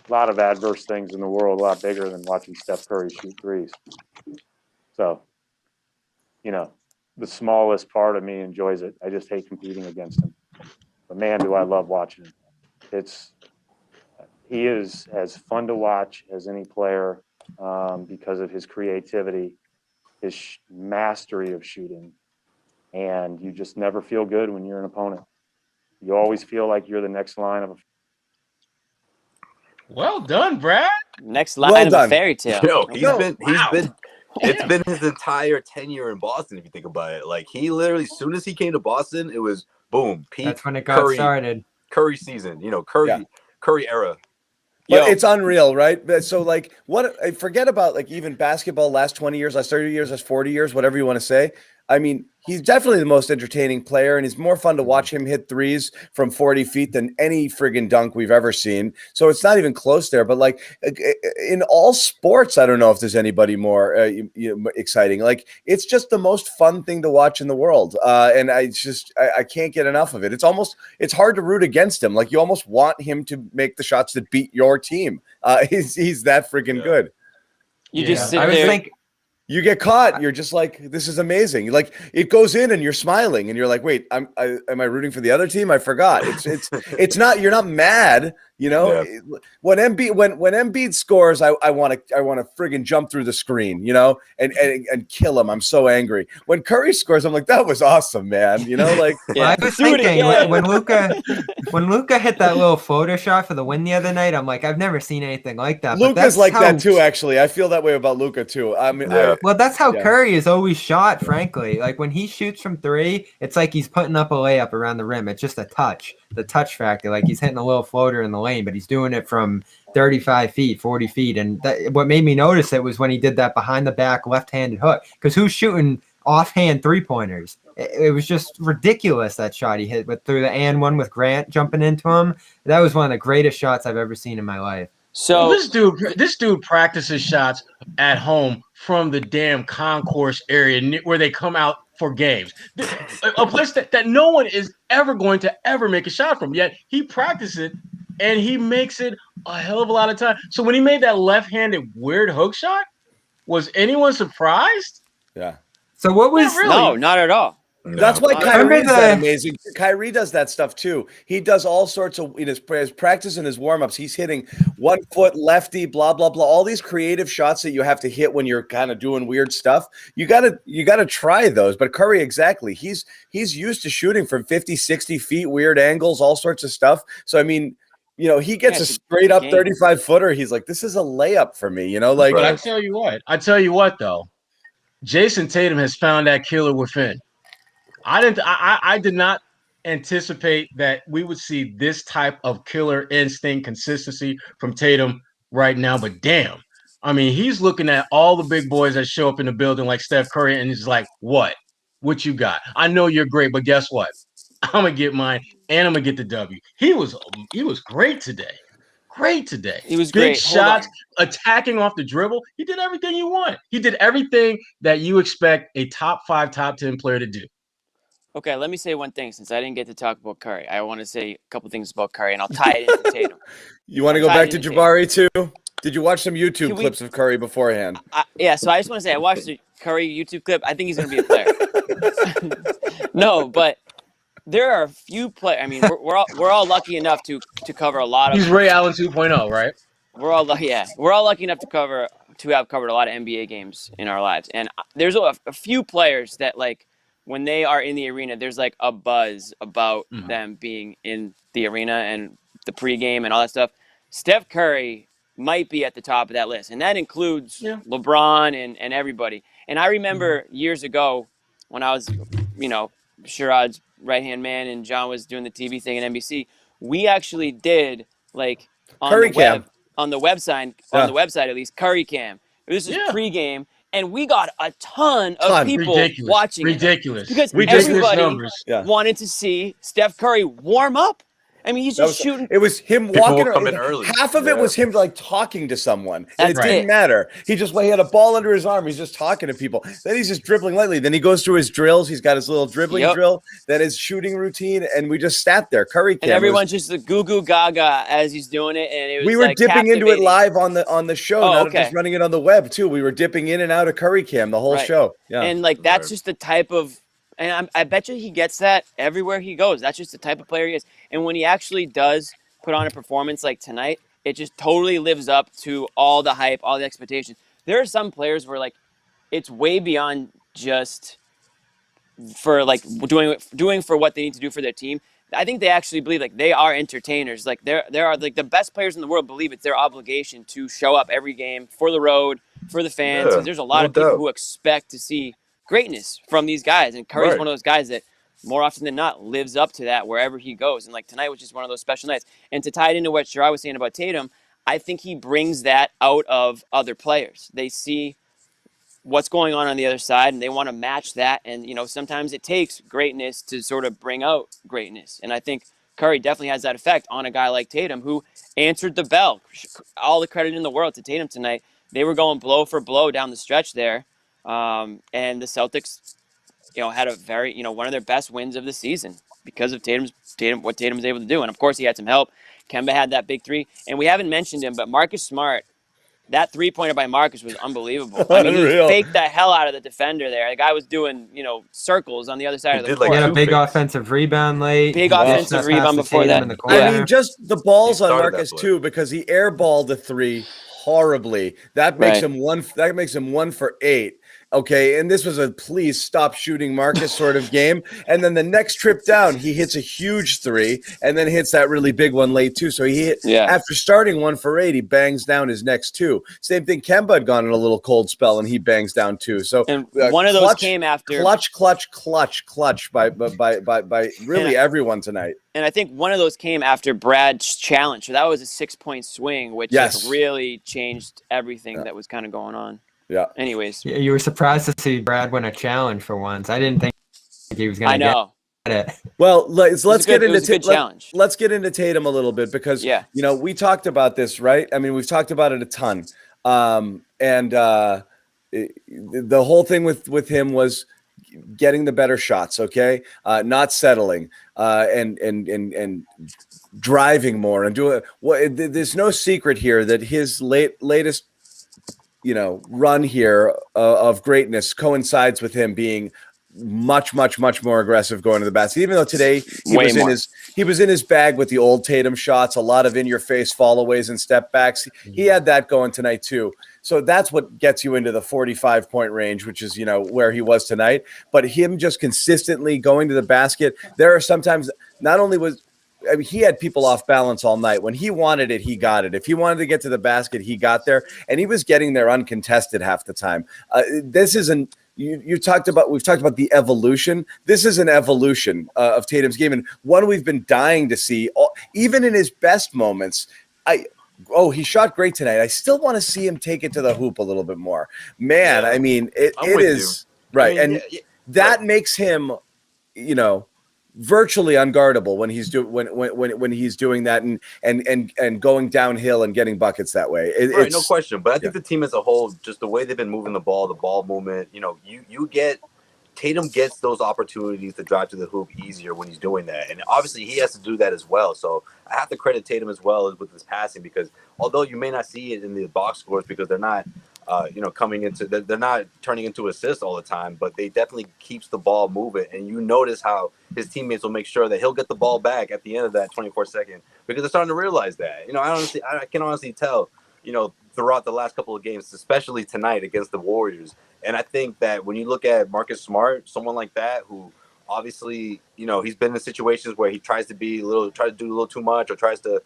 A lot of adverse things in the world, a lot bigger than watching Steph Curry shoot threes. So, the smallest part of me enjoys it. I just hate competing against him. But man, do I love watching him. He is as fun to watch as any player because of his creativity, his mastery of shooting, and you just never feel good when you're an opponent. You always feel like you're the next line of a. Well done, Brad. Next line of a fairy tale. It's been his entire tenure in Boston. If you think about it, like he literally, as soon as he came to Boston, it was boom. Peak. That's when it got started. Curry season, Curry era. But it's unreal, right? So, forget about even basketball last 20 years, last 30 years, last 40 years, whatever you want to say. I mean, he's definitely the most entertaining player, and it's more fun to watch him hit threes from 40 feet than any friggin' dunk we've ever seen. So it's not even close there. But like in all sports, I don't know if there's anybody more exciting. Like it's just the most fun thing to watch in the world, and I can't get enough of it. It's hard to root against him. Like you almost want him to make the shots that beat your team. He's that friggin' good. You just sit there. You get caught. You're just like, this is amazing. Like it goes in, and you're smiling, and you're like, wait, am I rooting for the other team? I forgot. It's not. You're not mad. You know, when Embiid scores, I want to friggin' jump through the screen. You know, and kill him. I'm so angry. When Curry scores, I'm like, that was awesome, man. You know, like I was thinking when Luka hit that little floater shot for the win the other night, I'm like, I've never seen anything like that. Luka's like that too. Actually, I feel that way about Luka too. I mean, well, that's how Curry is always shot. Frankly, like when he shoots from three, it's like he's putting up a layup around the rim. It's just a touch, the touch factor. Like he's hitting a little floater in the lane, but he's doing it from 35 feet, 40 feet. And what made me notice it was when he did that behind the back left-handed hook. Because who's shooting offhand three-pointers? It was just ridiculous, that shot he hit through the and one with Grant jumping into him. That was one of the greatest shots I've ever seen in my life. So this dude practices shots at home from the damn concourse area where they come out for games. A place that no one is ever going to ever make a shot from. Yet he practices it and he makes it a hell of a lot of time. So when he made that left-handed weird hook shot, was anyone surprised? Yeah. So what was No, not at all. No. That's why Kyrie's that amazing. Kyrie does that stuff too. He does all sorts of in his practice and his warm-ups. He's hitting 1 foot lefty, blah blah blah. All these creative shots that you have to hit when you're kind of doing weird stuff. You gotta try those. But Curry, exactly. He's used to shooting from 50, 60 feet, weird angles, all sorts of stuff. So I mean, you know, he gets a straight up 35 footer. He's like, this is a layup for me. You know, like. But I tell you what though, Jayson Tatum has found that killer within. I did not anticipate that we would see this type of killer instinct consistency from Tatum right now, but damn. I mean, he's looking at all the big boys that show up in the building like Steph Curry, and he's like, what you got? I know you're great, but guess what? I'm going to get mine, and I'm going to get the W. He was great today. Great today. He was big great. Shots, attacking off the dribble. He did everything you want. He did everything that you expect a top 5, top 10 player to do. Okay, let me say one thing since I didn't get to talk about Curry. I want to say a couple things about Curry, and I'll tie it into Tatum. You want to go back to Jabari too? Did you watch some YouTube clips of Curry beforehand? Yeah, so I just want to say I watched the Curry YouTube clip. I think he's going to be a player. No, but there are a few players. I mean, we're all lucky enough to cover a lot of. He's Ray Allen 2.0, right? We're all lucky enough to have covered a lot of NBA games in our lives, and there's a few players that like. When they are in the arena, there's like a buzz about them being in the arena and the pregame and all that stuff. Steph Curry might be at the top of that list, and that includes LeBron and everybody. And I remember years ago when I was, Sherrod's right-hand man and John was doing the TV thing at NBC, we actually did like on Curry the website at least, Curry Cam. This is pregame. And we got a ton of people watching it. Because everybody wanted to see Steph Curry warm up. I mean, he's just shooting. It was him walking around. Early. Half of it was him like talking to someone. And it didn't matter. He had a ball under his arm. He's just talking to people. Then he's just dribbling lightly. Then he goes through his drills. He's got his little dribbling drill. Then his shooting routine. And we just sat there. Curry Cam. And everyone's just the goo goo gaga as he's doing it. And it was we were dipping into it live on the show, not just running it on the web too. We were dipping in and out of Curry Cam the whole show. Yeah. And like that's just the type of. And I bet you he gets that everywhere he goes. That's just the type of player he is. And when he actually does put on a performance like tonight, it just totally lives up to all the hype, all the expectations. There are some players where like it's way beyond just for like doing for what they need to do for their team. I think they actually believe like they are entertainers. Like there are like the best players in the world believe it's their obligation to show up every game for the road, for the fans. Yeah, there's a lot of people who expect to see greatness from these guys, and Curry's one of those guys that more often than not lives up to that wherever he goes. And like tonight was just one of those special nights. And to tie it into what Sherrod was saying about Tatum, I think he brings that out of other players. They see what's going on the other side, and they want to match that. And, you know, sometimes it takes greatness to sort of bring out greatness. And I think Curry definitely has that effect on a guy like Tatum, who answered the bell. All the credit in the world to Tatum tonight. They were going blow for blow down the stretch there. And the Celtics, you know, had a very, you know, one of their best wins of the season because of what Tatum was able to do. And, of course, he had some help. Kemba had that big three. And we haven't mentioned him, but Marcus Smart, that three-pointer by Marcus was unbelievable. I mean, he faked the hell out of the defender there. The guy was doing, you know, circles on the other side of the court. He had a big offensive rebound late. Big offensive rebound before that. I mean, just the balls on Marcus too, because he airballed the three horribly. That makes him one. That makes him 1 for 8. Okay, and this was a please stop shooting Marcus sort of game. And then the next trip down, he hits a huge three and then hits that really big one late too. So he hit after starting 1 for 8, he bangs down his next two. Same thing, Kemba had gone in a little cold spell and he bangs down two. So and one of those came after clutch by really everyone tonight. And I think one of those came after Brad's challenge. So that was a 6-point swing, which really changed everything that was kind of going on. Yeah. Anyways. Yeah, you were surprised to see Brad win a challenge for once. I didn't think he was going to get it. Well, let's get into challenge. Let's get into Tatum a little bit because you know, we talked about this, right? I mean, we've talked about it a ton. The whole thing with him was getting the better shots, okay? Not settling, and driving more and doing there's no secret here that his latest run here of greatness coincides with him being much more aggressive going to the basket. Even though today he was in his bag with the old Tatum shots, a lot of in-your-face fallaways and step backs. He had that going tonight too. So that's what gets you into the 45-point range, which is where he was tonight. But him just consistently going to the basket. There are sometimes he had people off balance all night. When he wanted it, he got it. If he wanted to get to the basket, he got there, and he was getting there uncontested half the time. This isn't. We've talked about the evolution. This is an evolution of Tatum's game, and one we've been dying to see. Even in his best moments, he shot great tonight. I still want to see him take it to the hoop a little bit more. Man, I mean, it is right, that makes him, virtually unguardable when he's when he's doing that and going downhill and getting buckets that way. Right, no question. But I think the team as a whole, just the way they've been moving the ball movement, you get Tatum gets those opportunities to drive to the hoop easier when he's doing that. And obviously he has to do that as well. So I have to credit Tatum as well with his passing, because although you may not see it in the box scores because they're not they're not turning into assists all the time, but they definitely keeps the ball moving. And you notice how his teammates will make sure that he'll get the ball back at the end of that 24-second, because they're starting to realize that. I can honestly tell, throughout the last couple of games, especially tonight against the Warriors. And I think that when you look at Marcus Smart, someone like that, who obviously, he's been in situations where he tries to do a little too much, or tries to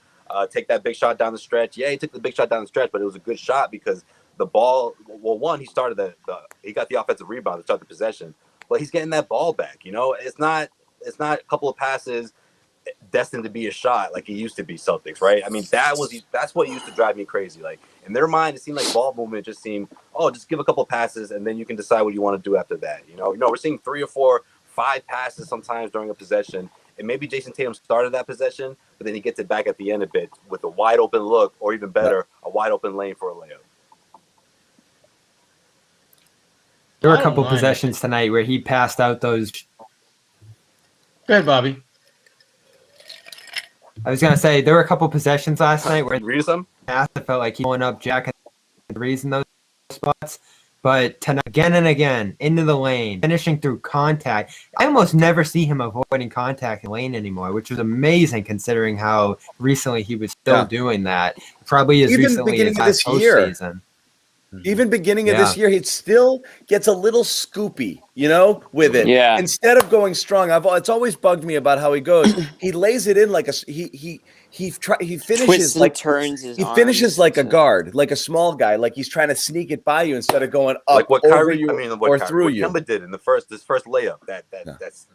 take that big shot down the stretch. Yeah, he took the big shot down the stretch, but it was a good shot because the ball, he started he got the offensive rebound to start the possession, but he's getting that ball back. It's not a couple of passes destined to be a shot like it used to be Celtics, right? I mean, that's what used to drive me crazy. Like, in their mind, it seemed like ball movement just seemed, just give a couple passes and then you can decide what you want to do after that. We're seeing 3 or 4, 5 passes sometimes during a possession, and maybe Jayson Tatum started that possession, but then he gets it back at the end of it with a wide open look, or even better, a wide open lane for a layup. There were a couple possessions tonight where he passed out those. Go ahead, Bobby. I was going to say, there were a couple possessions last night where read some? It felt like he went up jacking threes in those spots. But tonight, again and again, into the lane, finishing through contact. I almost never see him avoiding contact in the lane anymore, which was amazing considering how recently he was still doing that. Probably as recently as last postseason. Even beginning of this year, he still gets a little scoopy, with it. Yeah. Instead of going strong, it's always bugged me about how he goes. He lays it in like he finishes like turns his arms. Finishes like a guard, like a small guy, like he's trying to sneak it by you instead of going up like what over Kyrie, you or through you. Kemba did in this first layup. That's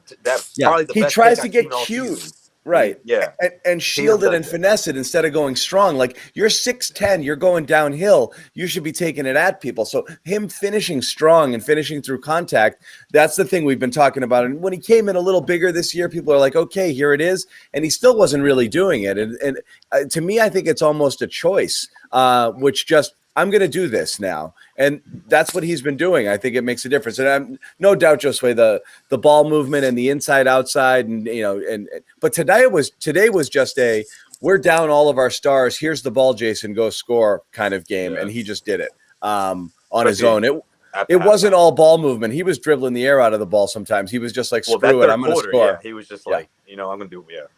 probably the best. He tries to get cute. Right. Yeah. And shield it and finesse it instead of going strong. Like you're 6'10", you're going downhill. You should be taking it at people. So him finishing strong and finishing through contact, that's the thing we've been talking about. And when he came in a little bigger this year, people are like, okay, here it is. And he still wasn't really doing it. And to me, I think it's almost a choice, which just, I'm going to do this now. And that's what he's been doing. I think it makes a difference. And I'm no doubt, Josue, the ball movement and the inside outside but today was just we're down all of our stars. Here's the ball, Jayson, go score kind of game. Yeah. And he just did it on his own. It wasn't all ball movement. He was dribbling the air out of the ball sometimes. He was just like, screw it, I'm going to score. Yeah, he was just like, I'm going to do it.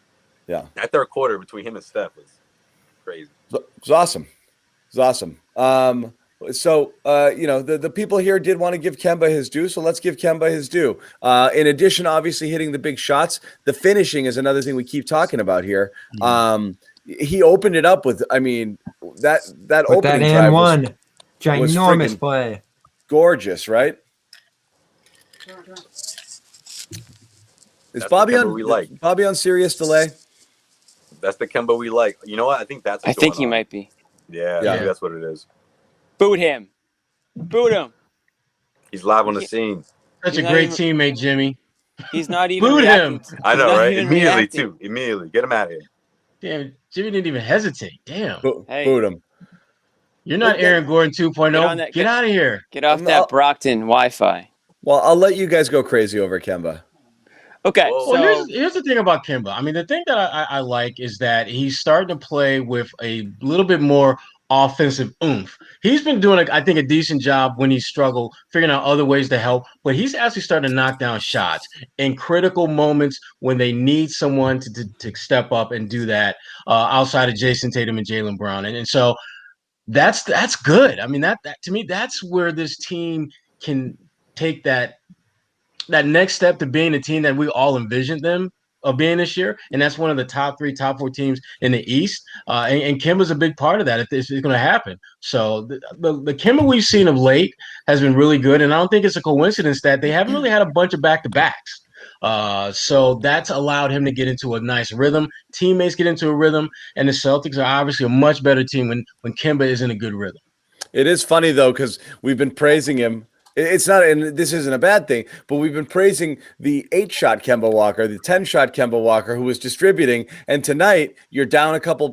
Yeah. That third quarter between him and Steph was crazy. It was awesome. It's awesome. The people here did want to give Kemba his due, so let's give Kemba his due. In addition, obviously hitting the big shots, the finishing is another thing we keep talking about here. He opened it up with, that opening drive was ginormous play, gorgeous, right? Is Bobby on serious delay? That's the Kemba we like. You know what? I think that's. I think he might be. Yeah, I think that's what it is. Boot him. Boot him. He's live on the scene. Such a great teammate, Jimmy. He's not even boot him. I know, right? Immediately, too. Immediately. Get him out of here. Damn, Jimmy didn't even hesitate. Damn. Boot him. You're not Aaron Gordon 2.0. Get out of here. Get off that Brockton Wi-Fi. Well, I'll let you guys go crazy over Kemba. Okay. So here's the thing about Kemba. I mean, the thing that I like is that he's starting to play with a little bit more offensive oomph. He's been doing, I think, a decent job when he struggled, figuring out other ways to help. But he's actually starting to knock down shots in critical moments when they need someone to step up and do that outside of Jayson Tatum and Jaylen Brown. And so that's good. I mean, that to me, that's where this team can take that next step to being the team that we all envisioned them of being this year. And that's one of the top 3, top 4 teams in the East. And Kemba's a big part of that if this is going to happen. So the Kemba we've seen of late has been really good. And I don't think it's a coincidence that they haven't really had a bunch of back-to-backs. So that's allowed him to get into a nice rhythm. Teammates get into a rhythm. And the Celtics are obviously a much better team when Kemba is in a good rhythm. It is funny, though, because we've been praising him. It's not, and this isn't a bad thing, but we've been praising the 8-shot Kemba Walker, the 10-shot Kemba Walker, who was distributing. And tonight, you're down a couple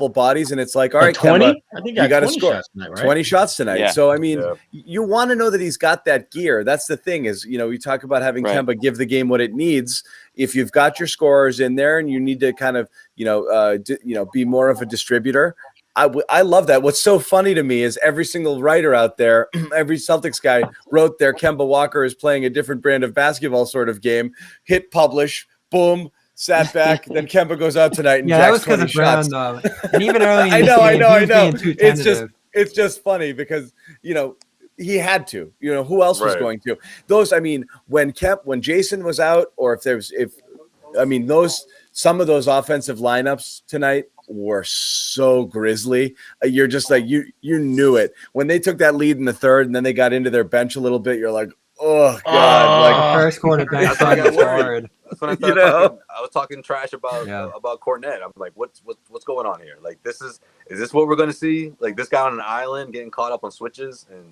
bodies, and it's like, all right, 20? Kemba, I think you got to score tonight, right? 20 shots tonight. Yeah. So I mean, you want to know that he's got that gear. That's the thing is, we talk about having Kemba give the game what it needs. If you've got your scorers in there, and you need to kind of, be more of a distributor. I love that. What's so funny to me is every single writer out there, every Celtics guy wrote their Kemba Walker is playing a different brand of basketball sort of game. Hit publish, boom, sat back. Then Kemba goes out tonight and jacks 20 shots. Brown, though. And even early in I know. It's just funny because he had to. Who else was going to? Those. I mean, when Jayson was out, or some of those offensive lineups tonight were so grisly. You're just like you knew it when they took that lead in the third, and then they got into their bench a little bit. You're like, oh god, like first quarter bench was hard. That's when I started I was talking trash about Cornette. I'm like, what's going on here? Like, is this what we're gonna see? Like this guy on an island getting caught up on switches, and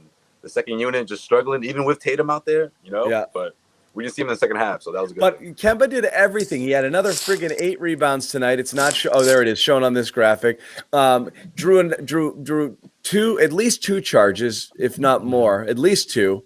the second unit just struggling, even with Tatum out there. Yeah, but. We didn't see him in the second half, so that was good. But Kemba did everything. He had another friggin' 8 rebounds tonight. It's not there it is, shown on this graphic. Drew at least 2 charges, if not more, at least 2.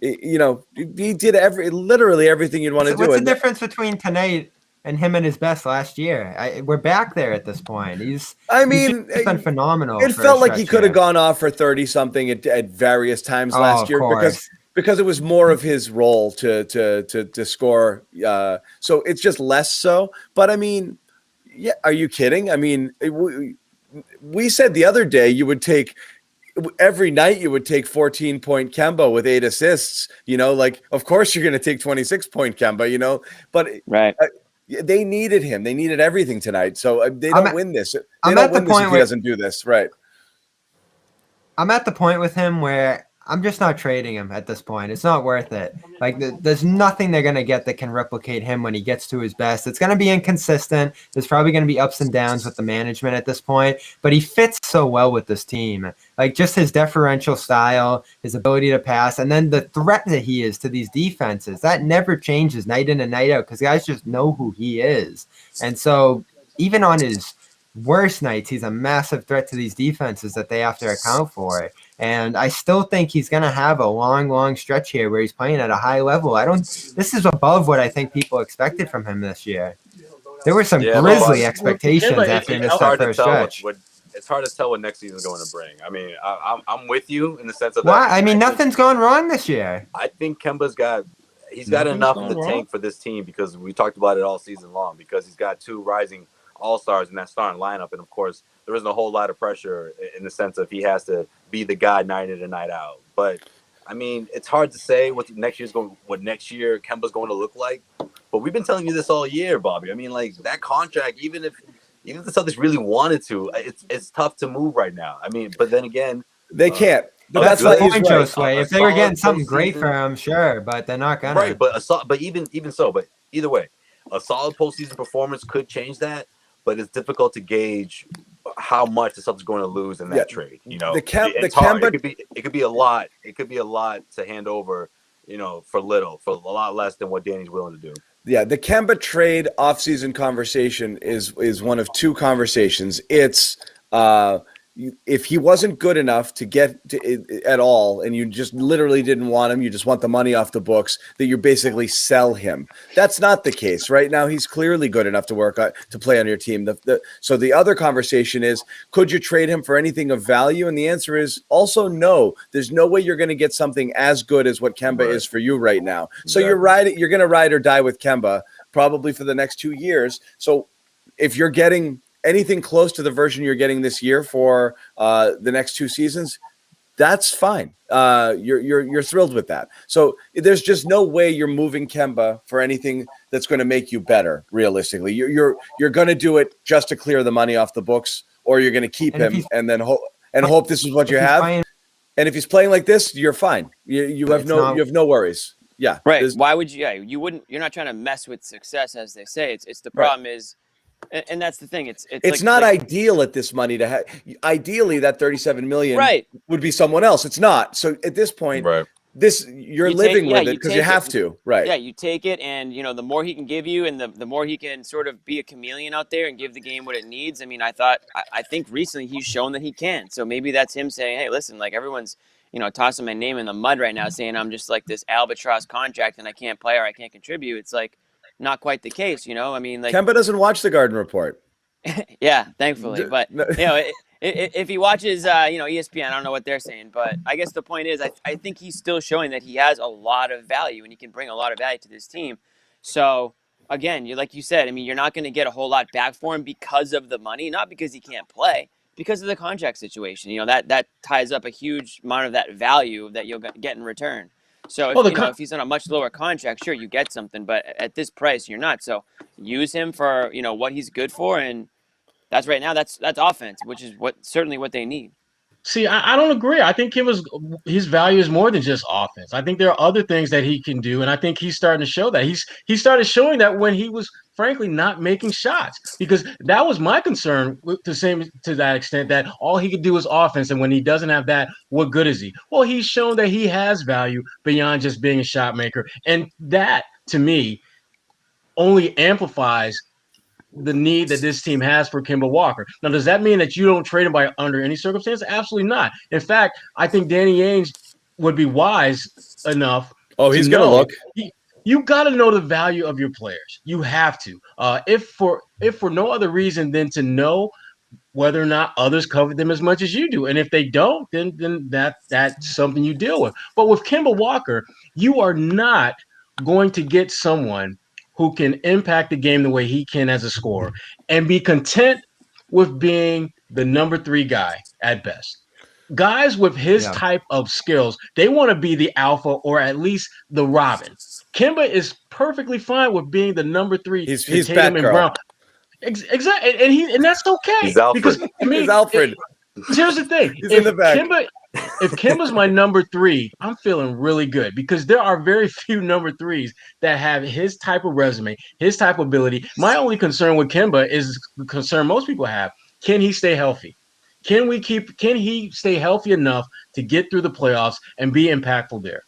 He did literally everything you'd want to do. What's the difference between tonight and him at his best last year? We're back there at this point. He's been phenomenal. It felt like he could have gone off for 30 something at various times last year because it was more of his role to score. So it's just less so. But I mean, are you kidding? I mean, we said the other day every night you would take 14-point Kemba with 8 assists. Of course you're going to take 26-point Kemba. But they needed him. They needed everything tonight. So they don't win this. They don't win this if he doesn't do this. Right. I'm at the point with him where I'm just not trading him at this point. It's not worth it. Like, there's nothing they're going to get that can replicate him when he gets to his best. It's going to be inconsistent. There's probably going to be ups and downs with the management at this point, but he fits so well with this team. Like, just his deferential style, his ability to pass, and then the threat that he is to these defenses, that never changes night in and night out because guys just know who he is. And so even on his worst nights, he's a massive threat to these defenses that they have to account for. And I still think he's going to have a long, long stretch here where he's playing at a high level. This is above what I think people expected from him this year. There were some grisly expectations after he missed that first stretch. It's hard to tell what next season's going to bring. I mean, I'm with you in the sense of why. I mean, nothing's gone wrong this year. I think Kemba's got enough in the tank for this team because we talked about it all season long. Because he's got 2 rising all-stars in that starting lineup, and of course, there isn't a whole lot of pressure in the sense of he has to be the guy night in and night out. But I mean, it's hard to say what next year Kemba's going to look like. But we've been telling you this all year, Bobby. I mean, like that contract, even if the Celtics really wanted to, it's tough to move right now. I mean, but then again, they can't. But that's the point, Josue. If they were getting something great for him, sure, but they're not gonna. Right, but even so, but either way, a solid postseason performance could change that. But it's difficult to gauge how much the Celtics are going to lose in that trade. You know, it could be a lot. It could be a lot to hand over, you know, for a lot less than what Danny's willing to do. Yeah, the Kemba trade offseason conversation is one of 2 conversations. It's if he wasn't good enough to get to at all, and you just literally didn't want him, you just want the money off the books, that you basically sell him. That's not the case right now. He's clearly good enough to play on your team. So the other conversation is, could you trade him for anything of value? And the answer is also no. There's no way you're going to get something as good as what Kemba is for you right now. So you're going to ride or die with Kemba probably for the next 2 years. So if you're getting anything close to the version you're getting this year for the next 2 seasons, that's fine. You're thrilled with that. So there's just no way you're moving Kemba for anything that's going to make you better. Realistically, you're going to do it just to clear the money off the books, or you're going to keep him and then hope this is what you have. And if he's playing like this, you're fine. You have no worries. Yeah, right. Why would you? Yeah, you wouldn't. You're not trying to mess with success, as they say. It's the problem is. And that's the thing. It's not ideal at this money to have. Ideally, that $37 million would be someone else. It's not. So at this point, you're living with it because you have to. Right. Yeah, you take it, and you know the more he can give you, and the more he can sort of be a chameleon out there and give the game what it needs. I mean, I think recently he's shown that he can. So maybe that's him saying, "Hey, listen, like everyone's tossing my name in the mud right now, saying I'm just like this albatross contract and I can't play or I can't contribute." It's like. Not quite the case, I mean, like Kemba doesn't watch the Garden Report. Yeah, thankfully. But if he watches, ESPN, I don't know what they're saying, but I guess the point is, I think he's still showing that he has a lot of value and he can bring a lot of value to this team. So again, like you said, I mean, you're not going to get a whole lot back for him because of the money, not because he can't play, because of the contract situation. That ties up a huge amount of that value that you'll get in return. So if he's on a much lower contract, sure, you get something, but at this price, you're not. So use him for what he's good for, and that's right now. That's offense, which is certainly what they need. See, I don't agree. I think his value is more than just offense. I think there are other things that he can do, and I think he's starting to show that. He started showing that when he was, frankly, not making shots, because that was my concern to that extent, that all he could do is offense, and when he doesn't have that, what good is he? Well, he's shown that he has value beyond just being a shot maker, and that, to me, only amplifies the need that this team has for Kemba Walker. Now, does that mean that you don't trade him under any circumstance? Absolutely not. In fact, I think Danny Ainge would be wise enough. Oh, he's going to look. You got to know the value of your players. You have to. If for no other reason than to know whether or not others cover them as much as you do. And if they don't, then that's something you deal with. But with Kemba Walker, you are not going to get someone who can impact the game the way he can as a scorer and be content with being the number 3 guy at best. Guys with his type of skills, they want to be the alpha or at least the Robin. Kemba is perfectly fine with being the number 3. He's Tatum and Brown. Exactly, and that's okay. He's Alfred. Because to me, he's Alfred. Here's the thing: he's in the back. if Kemba's my number 3, I'm feeling really good because there are very few number 3s that have his type of resume, his type of ability. My only concern with Kemba is the concern most people have. Can he stay healthy? Can he stay healthy enough to get through the playoffs and be impactful there?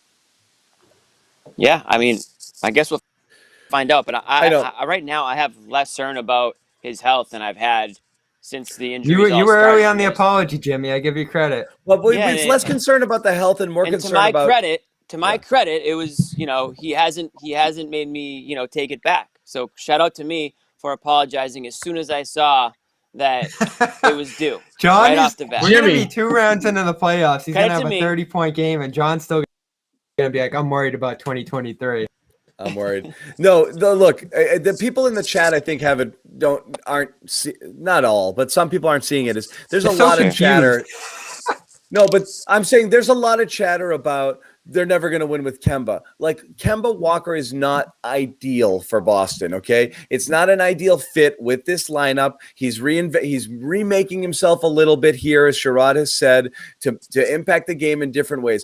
Yeah, I mean, I guess we'll find out. But I right now I have less concern about his health than I've had since the injuries. You were early on the apology, Jimmy. I give you credit. Well, it's less concerned about the health and more concerned about. To my credit, it was he hasn't made me take it back. So shout out to me for apologizing as soon as I saw that it was due. John right off the bat. We're gonna be 2 rounds into the playoffs. He's gonna have a 30-point game, and John's still gonna be like, I'm worried about 2023. I'm worried. No, look, the people in the chat I think not all, but some people aren't seeing it. There's a lot of chatter. No, but I'm saying there's a lot of chatter about they're never going to win with Kemba. Like, Kemba Walker is not ideal for Boston, okay? It's not an ideal fit with this lineup. He's remaking himself a little bit here, as Sherrod has said, to impact the game in different ways.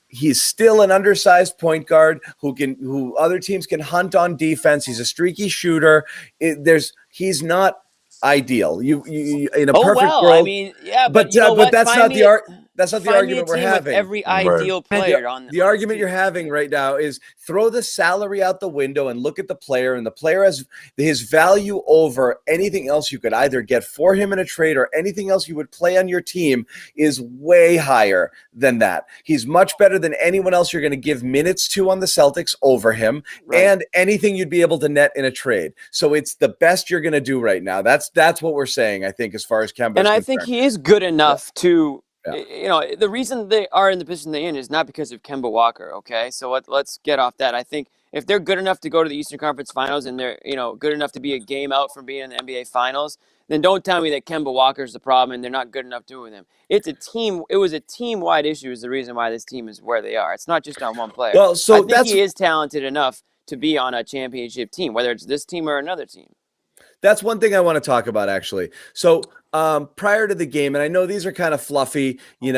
He's still an undersized point guard who other teams can hunt on defense. He's a streaky shooter. He's not ideal. You in a perfect world. I mean, yeah, but that's not the argument we're having. With every ideal player the argument you're having right now is throw the salary out the window and look at the player, and the player has his value over anything else you could either get for him in a trade or anything else you would play on your team is way higher than that. He's much better than anyone else you're going to give minutes to on the Celtics over him, and anything you'd be able to net in a trade. So it's the best you're going to do right now. That's what we're saying, I think, as far as Kemba is concerned. I think he is good enough to, the reason they are in the position they're in is not because of Kemba Walker, okay? So let's get off that. I think if they're good enough to go to the Eastern Conference Finals and they're, good enough to be a game out from being in the NBA Finals, then don't tell me that Kemba Walker is the problem and they're not good enough to win them. It was a team-wide issue is the reason why this team is where they are. It's not just on one player. Well, so I think he is talented enough to be on a championship team, whether it's this team or another team. That's one thing I want to talk about, actually. So prior to the game, and I know these are kind of fluffy, and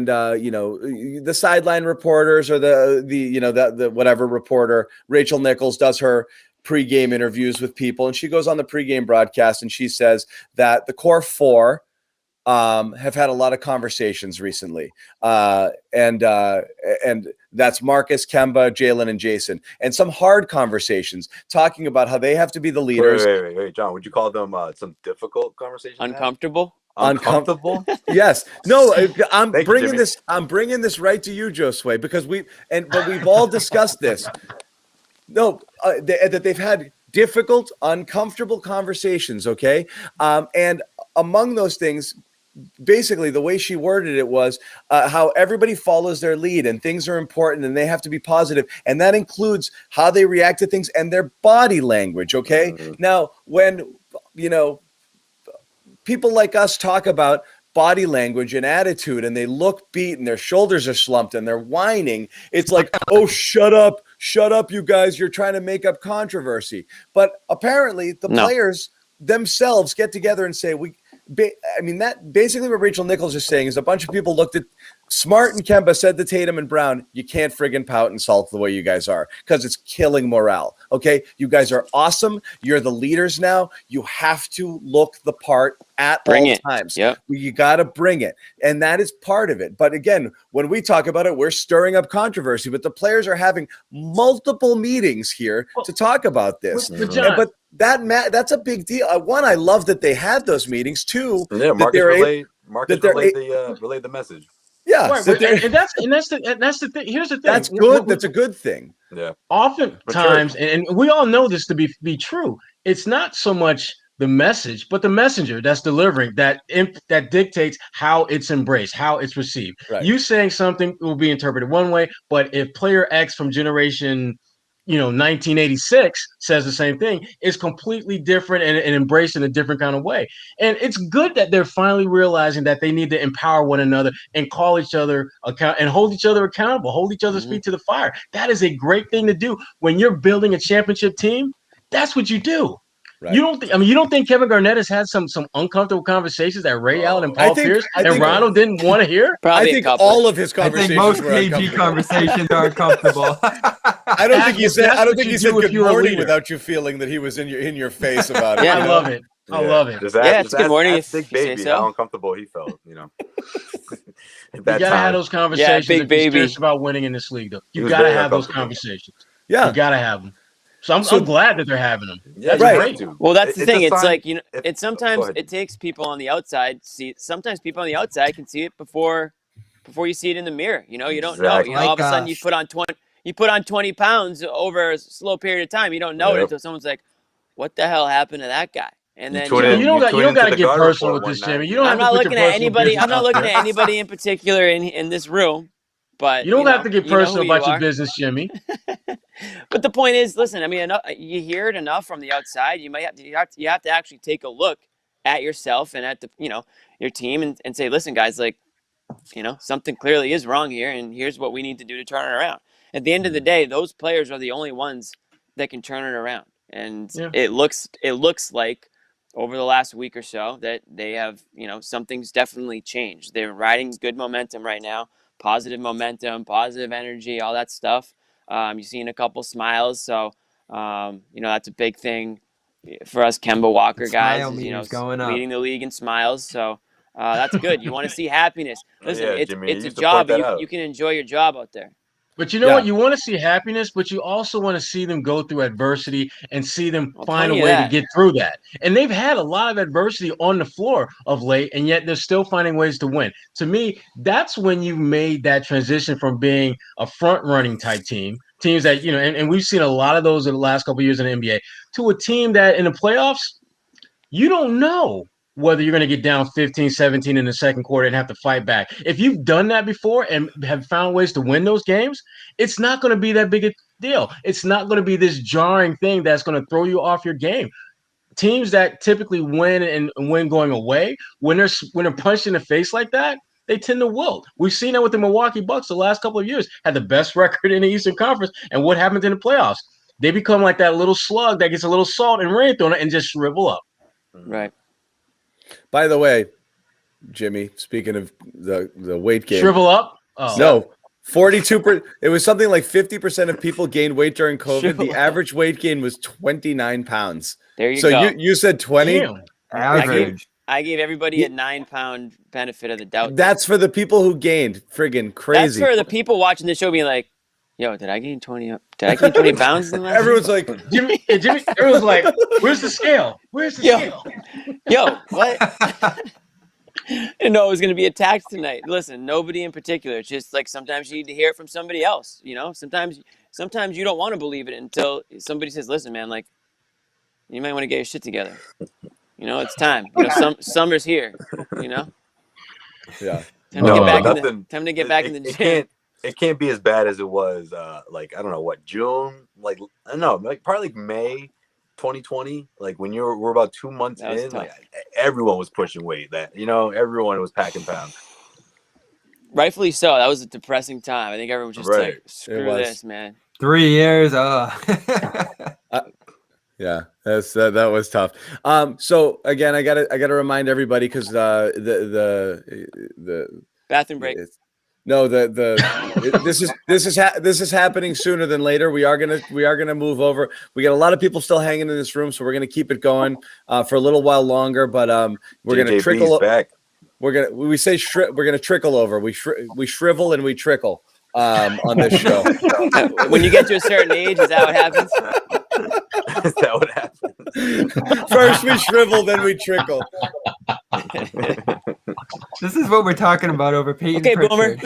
the sideline reporters or the whatever reporter, Rachel Nichols, does her pregame interviews with people, and she goes on the pregame broadcast and she says that the core 4 have had a lot of conversations recently, and that's Marcus, Kemba, Jaylen, and Jayson, and some hard conversations talking about how they have to be the leaders. Wait, John, would you call them some difficult conversations? Uncomfortable? Uncomfortable? Yes. No, I'm bringing this right to you, Josue, because we've all discussed this. No, that they've had difficult, uncomfortable conversations. Okay, and among those things, basically the way she worded it was how everybody follows their lead and things are important and they have to be positive, and that includes how they react to things and their body language. Okay, now when people like us talk about body language and attitude and they look beat and their shoulders are slumped and they're whining, it's like, oh, shut up, you guys, you're trying to make up controversy. But apparently the players themselves get together and say, that basically what Rachel Nichols is saying is a bunch of people looked at Smart and Kemba, said to Tatum and Brown, you can't friggin' pout and sulk the way you guys are because it's killing morale. Okay, you guys are awesome. You're the leaders now. You have to look the part at all times. Yep. You got to bring it, and that is part of it. But again, when we talk about it, we're stirring up controversy. But the players are having multiple meetings here to talk about this. But that's a big deal. One, I love that they had those meetings. Two, Marcus relayed the message. Yeah, right, and that's the thing. Here's the thing. That's good. That's a good thing. Yeah. Oftentimes, and we all know this to be true. It's not so much the message, but the messenger that's delivering that dictates how it's embraced, how it's received. Right. You saying something will be interpreted one way, but if player X from generation 1986 says the same thing, is completely different and embraced in a different kind of way. And it's good that they're finally realizing that they need to empower one another and call each other account and hold each other accountable, hold each other's feet to the fire. That is a great thing to do when you're building a championship team. That's what you do. Right. You don't think Kevin Garnett has had some uncomfortable conversations that Ray Allen and Paul Pierce and Ronald didn't want to hear? Probably I think all of his conversations most were KG uncomfortable. conversations are uncomfortable. I don't think he said good morning leader. without you feeling that he was in your face about it. Yeah. I love it. I love it. It's good morning Ask Big if you say Baby so. how uncomfortable he felt. You gotta have those conversations. Big if you're Baby. serious about winning in this league, though. You gotta have those conversations. Yeah, you gotta have them. So I'm glad that they're having them. Yeah, right. Well, that's the thing. It's sign, like it's sometimes it takes people on the outside see. Sometimes people on the outside can see it before you see it in the mirror. You don't know. All of a sudden you put on 20 pounds over a slow period of time. You don't know it until someone's like, "What the hell happened to that guy?" And then you don't got to get personal with this, Jimmy. You don't. I'm not looking at anybody. I'm not looking at anybody in particular in this room. But you don't have to get personal about your business, Jimmy. But the point is, listen. I mean, you hear it enough from the outside. You have to actually take a look at yourself and at your team and say, listen, guys, like, something clearly is wrong here, and here's what we need to do to turn it around. At the end of the day, those players are the only ones that can turn it around, and it looks like over the last week or so that they have, something's definitely changed. They're riding good momentum right now. Positive momentum, positive energy, all that stuff. You've seen a couple smiles, so that's a big thing for us Kemba Walker guys. Is, leading the league in smiles, so that's good. You want to see happiness. Listen, it's a job. You can enjoy your job out there. But you know what? You want to see happiness, but you also want to see them go through adversity and see them find a way to get through that. And they've had a lot of adversity on the floor of late, and yet they're still finding ways to win. To me, that's when you made that transition from being a front-running type teams that, and we've seen a lot of those in the last couple of years in the NBA, to a team that in the playoffs, you don't know whether you're going to get down 15, 17 in the second quarter and have to fight back. If you've done that before and have found ways to win those games, it's not going to be that big a deal. It's not going to be this jarring thing that's going to throw you off your game. Teams that typically win and win going away, when they're punched in the face like that, they tend to wilt. We've seen that with the Milwaukee Bucks the last couple of years, had the best record in the Eastern Conference, and what happens in the playoffs? They become like that little slug that gets a little salt and rain thrown it and just shrivel up. Right. By the way, Jimmy, speaking of the weight gain. Shrivel up? Oh. No. 42%. It was something like 50% of people gained weight during COVID. The average weight gain was 29 pounds. There you go. So you said 20? Damn. Average. I gave everybody a 9-pound benefit of the doubt. That's for the people who gained. Friggin' crazy. That's for the people watching the show being like, yo, did I gain 20 pounds in the last Everyone's like, Jimmy, everyone's like, where's the scale? Where's the scale? Yo, what? I didn't know it was going to be attacked tonight. Listen, nobody in particular. It's just like sometimes you need to hear it from somebody else. Sometimes you don't want to believe it until somebody says, listen, man, like, you might want to get your shit together. It's time. Summer's here, Yeah. Time to get back in the gym. It can't be as bad as it was, I don't know what, June, probably May 2020, like when we're about 2 months in, like everyone was pushing weight. Everyone was packing pounds. Rightfully so. That was a depressing time. I think everyone was just like, screw this, man. 3 years. Yeah, that was tough. So again, I gotta remind everybody because the bathroom break. No, this is happening sooner than later. We are gonna move over. We got a lot of people still hanging in this room, so we're gonna keep it going for a little while longer. But we're gonna trickle back. We're gonna trickle over. We shrivel and we trickle on this show. When you get to a certain age, is that what happens? Is that what happens? First we shrivel, then we trickle. This is what we're talking about over Peyton Pritchard. Boomer.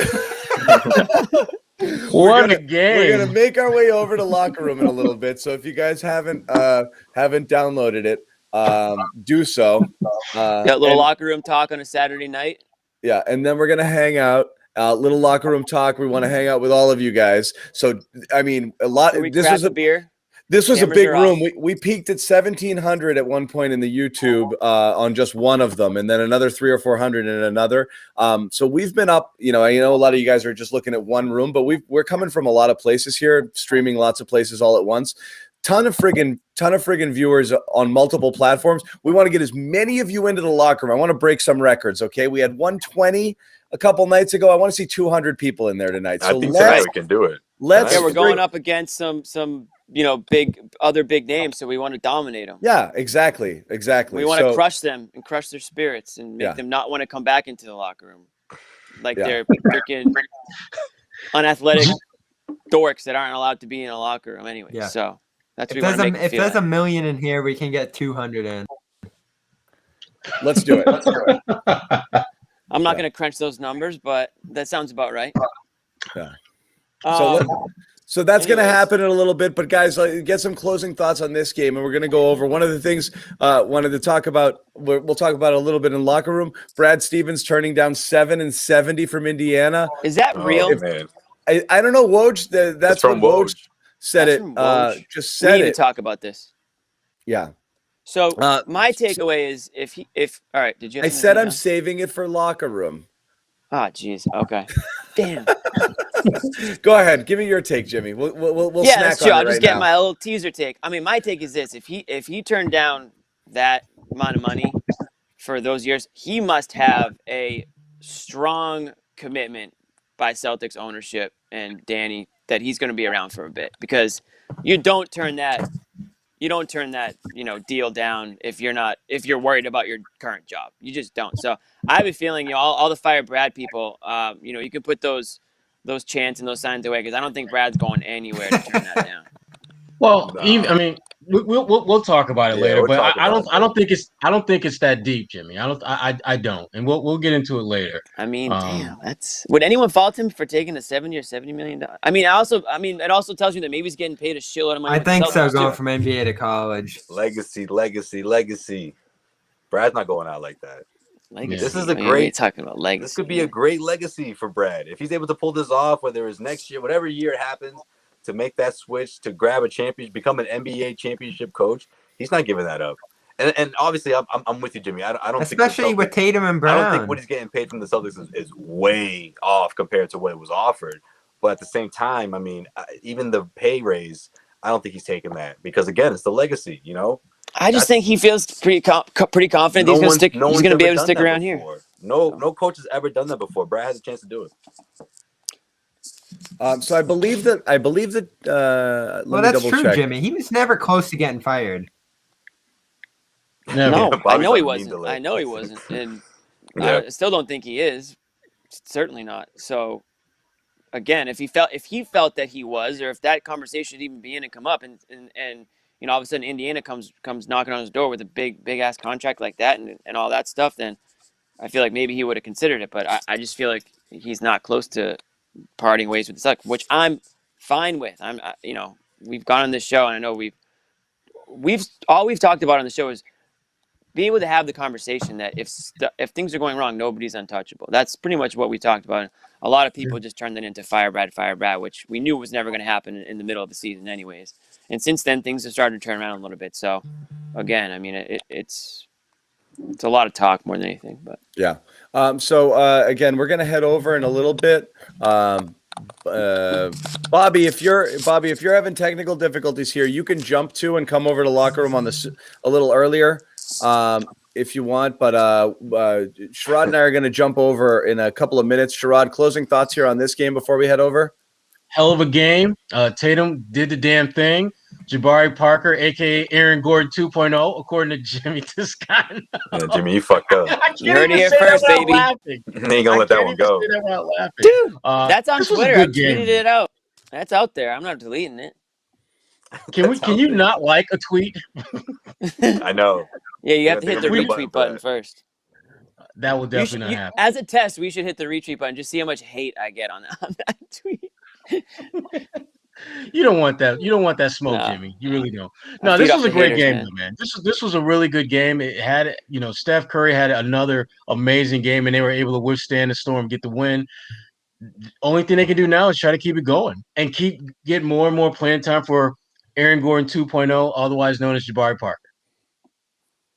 What a game. We're gonna make our way over to Locker Room in a little bit. So if you guys haven't downloaded it, do so. Got a little Locker Room talk on a Saturday night. Yeah, and then we're gonna hang out. Little Locker Room talk. We want to hang out with all of you guys. So I mean, a lot. This was a beer. This was Cameras a big room. We peaked at 1,700 at one point in the YouTube on just one of them, and then another 300 or 400 in another. So we've been up. I know a lot of you guys are just looking at one room, but we're coming from a lot of places here, streaming lots of places all at once. ton of friggin' viewers on multiple platforms. We want to get as many of you into the locker room. I want to break some records. Okay, we had 120 a couple nights ago. I want to see 200 people in there tonight. So I think tonight we can do it. We're going up against some other big names, so we want to dominate them. Yeah, exactly. We want to crush them and crush their spirits and make them not want to come back into the locker room, like they're freaking unathletic dorks that aren't allowed to be in a locker room anyway. Yeah. So that's what we want to make. If there's a million in here, we can get 200 in. Let's do it. I'm not going to crunch those numbers, but that sounds about right. Yeah. So that's going to happen in a little bit. But guys, get some closing thoughts on this game, and we're going to go over one of the things wanted to talk about. We'll talk about a little bit in locker room. Brad Stevens turning down 7 and 70 from Indiana. Is that real? Man. I don't know, Woj. That's what Woj said. Just said we need it. To talk about this. Yeah. So my takeaway is if all right, did you? I said I'm saving it for locker room. Ah, jeez. Okay. Damn. Go ahead. Give me your take, Jimmy. We'll snack that's true. on it I'll just right get now. my little teaser take. I mean, my take is this: if he turned down that amount of money for those years, he must have a strong commitment by Celtics ownership and Danny that he's going to be around for a bit, because you don't turn that deal down if you're worried about your current job. You just don't. So I have a feeling all the Fire Brad people, you can put those chants and those signs away, because I don't think Brad's going anywhere to turn that down. Well, we'll talk about it later, but I don't think it's that deep, Jimmy. I don't, and we'll get into it later. I mean, damn, would anyone fault him for taking a 7-year, $70 million? I mean, it also tells you that maybe he's getting paid a shitload of money. I think so, going from NBA to college. Legacy. Brad's not going out like that. Legacy. This is great talking about legacy. This could be a great legacy for Brad if he's able to pull this off. Whether it's next year, whatever year it happens, to make that switch to grab a championship, become an NBA championship coach, he's not giving that up. And obviously, I'm with you, Jimmy. I don't especially think with Tatum and Brown. I don't think what he's getting paid from the Celtics is way off compared to what it was offered. But at the same time, I mean, even the pay raise, I don't think he's taking that, because again, it's the legacy. I just think he feels pretty confident he's going to be able to stick around here. No coach has ever done that before. Brad has a chance to do it. So I believe that. Well, that's true, check. Jimmy. He was never close to getting fired. Never. No, I know he wasn't. And I still don't think he is. Certainly not. So again, if he felt that he was, or if that conversation should even be in and come up, and all of a sudden Indiana comes knocking on his door with a big ass contract like that and all that stuff, then I feel like maybe he would have considered it. But I just feel like he's not close to parting ways with the Celtics, which I'm fine with. We've gone on this show, and I know we've talked about on the show is be able to have the conversation that if things are going wrong, nobody's untouchable. That's pretty much what we talked about. A lot of people just turned that into Fire Brad, which we knew was never going to happen in the middle of the season anyways. And since then, things have started to turn around a little bit. So, again, I mean, it's a lot of talk more than anything. But yeah. Again, we're going to head over in a little bit. Bobby, if you're having technical difficulties here, you can jump to and come over to locker room on this a little earlier. If you want, but Sherrod and I are going to jump over in a couple of minutes. Sherrod, closing thoughts here on this game before we head over? Hell of a game. Tatum did the damn thing. Jabari Parker, a.k.a. Aaron Gordon 2.0, according to Jimmy Toscano. Yeah, Jimmy, you fucked up. You heard it here first, baby. He ain't gonna let that one go. Dude, that's on Twitter. I tweeted it out. That's out there. I'm not deleting it. Can you not like a tweet? I know. Yeah, you have to hit the retweet button first. That will definitely not happen. As a test, we should hit the retweet button. Just see how much hate I get on that tweet. You don't want that. You don't want that smoke, Jimmy. You really don't. No, this was a great game, man. This was a really good game. It had, Steph Curry had another amazing game, and they were able to withstand the storm, get the win. Only thing they can do now is try to keep it going and get more and more playing time for Aaron Gordon 2.0, otherwise known as Jabari Parker.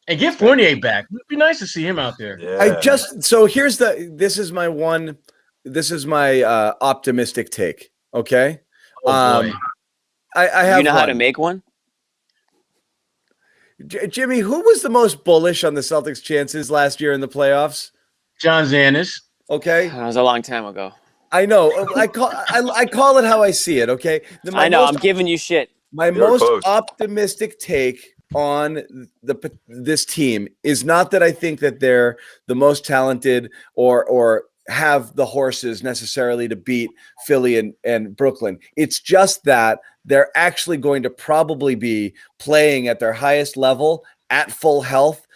And get Fournier back. It'd be nice to see him out there. Yeah. This is my optimistic take. Okay. Oh, boy. I have. You know how to make one? Jimmy, who was the most bullish on the Celtics' chances last year in the playoffs? John Zannis. Okay, That was a long time ago. I know. I call it how I see it. Okay, I know. I'm giving you shit. My most optimistic take on this team is not that I think that they're the most talented or have the horses necessarily to beat Philly and Brooklyn. It's just that they're actually going to probably be playing at their highest level at full health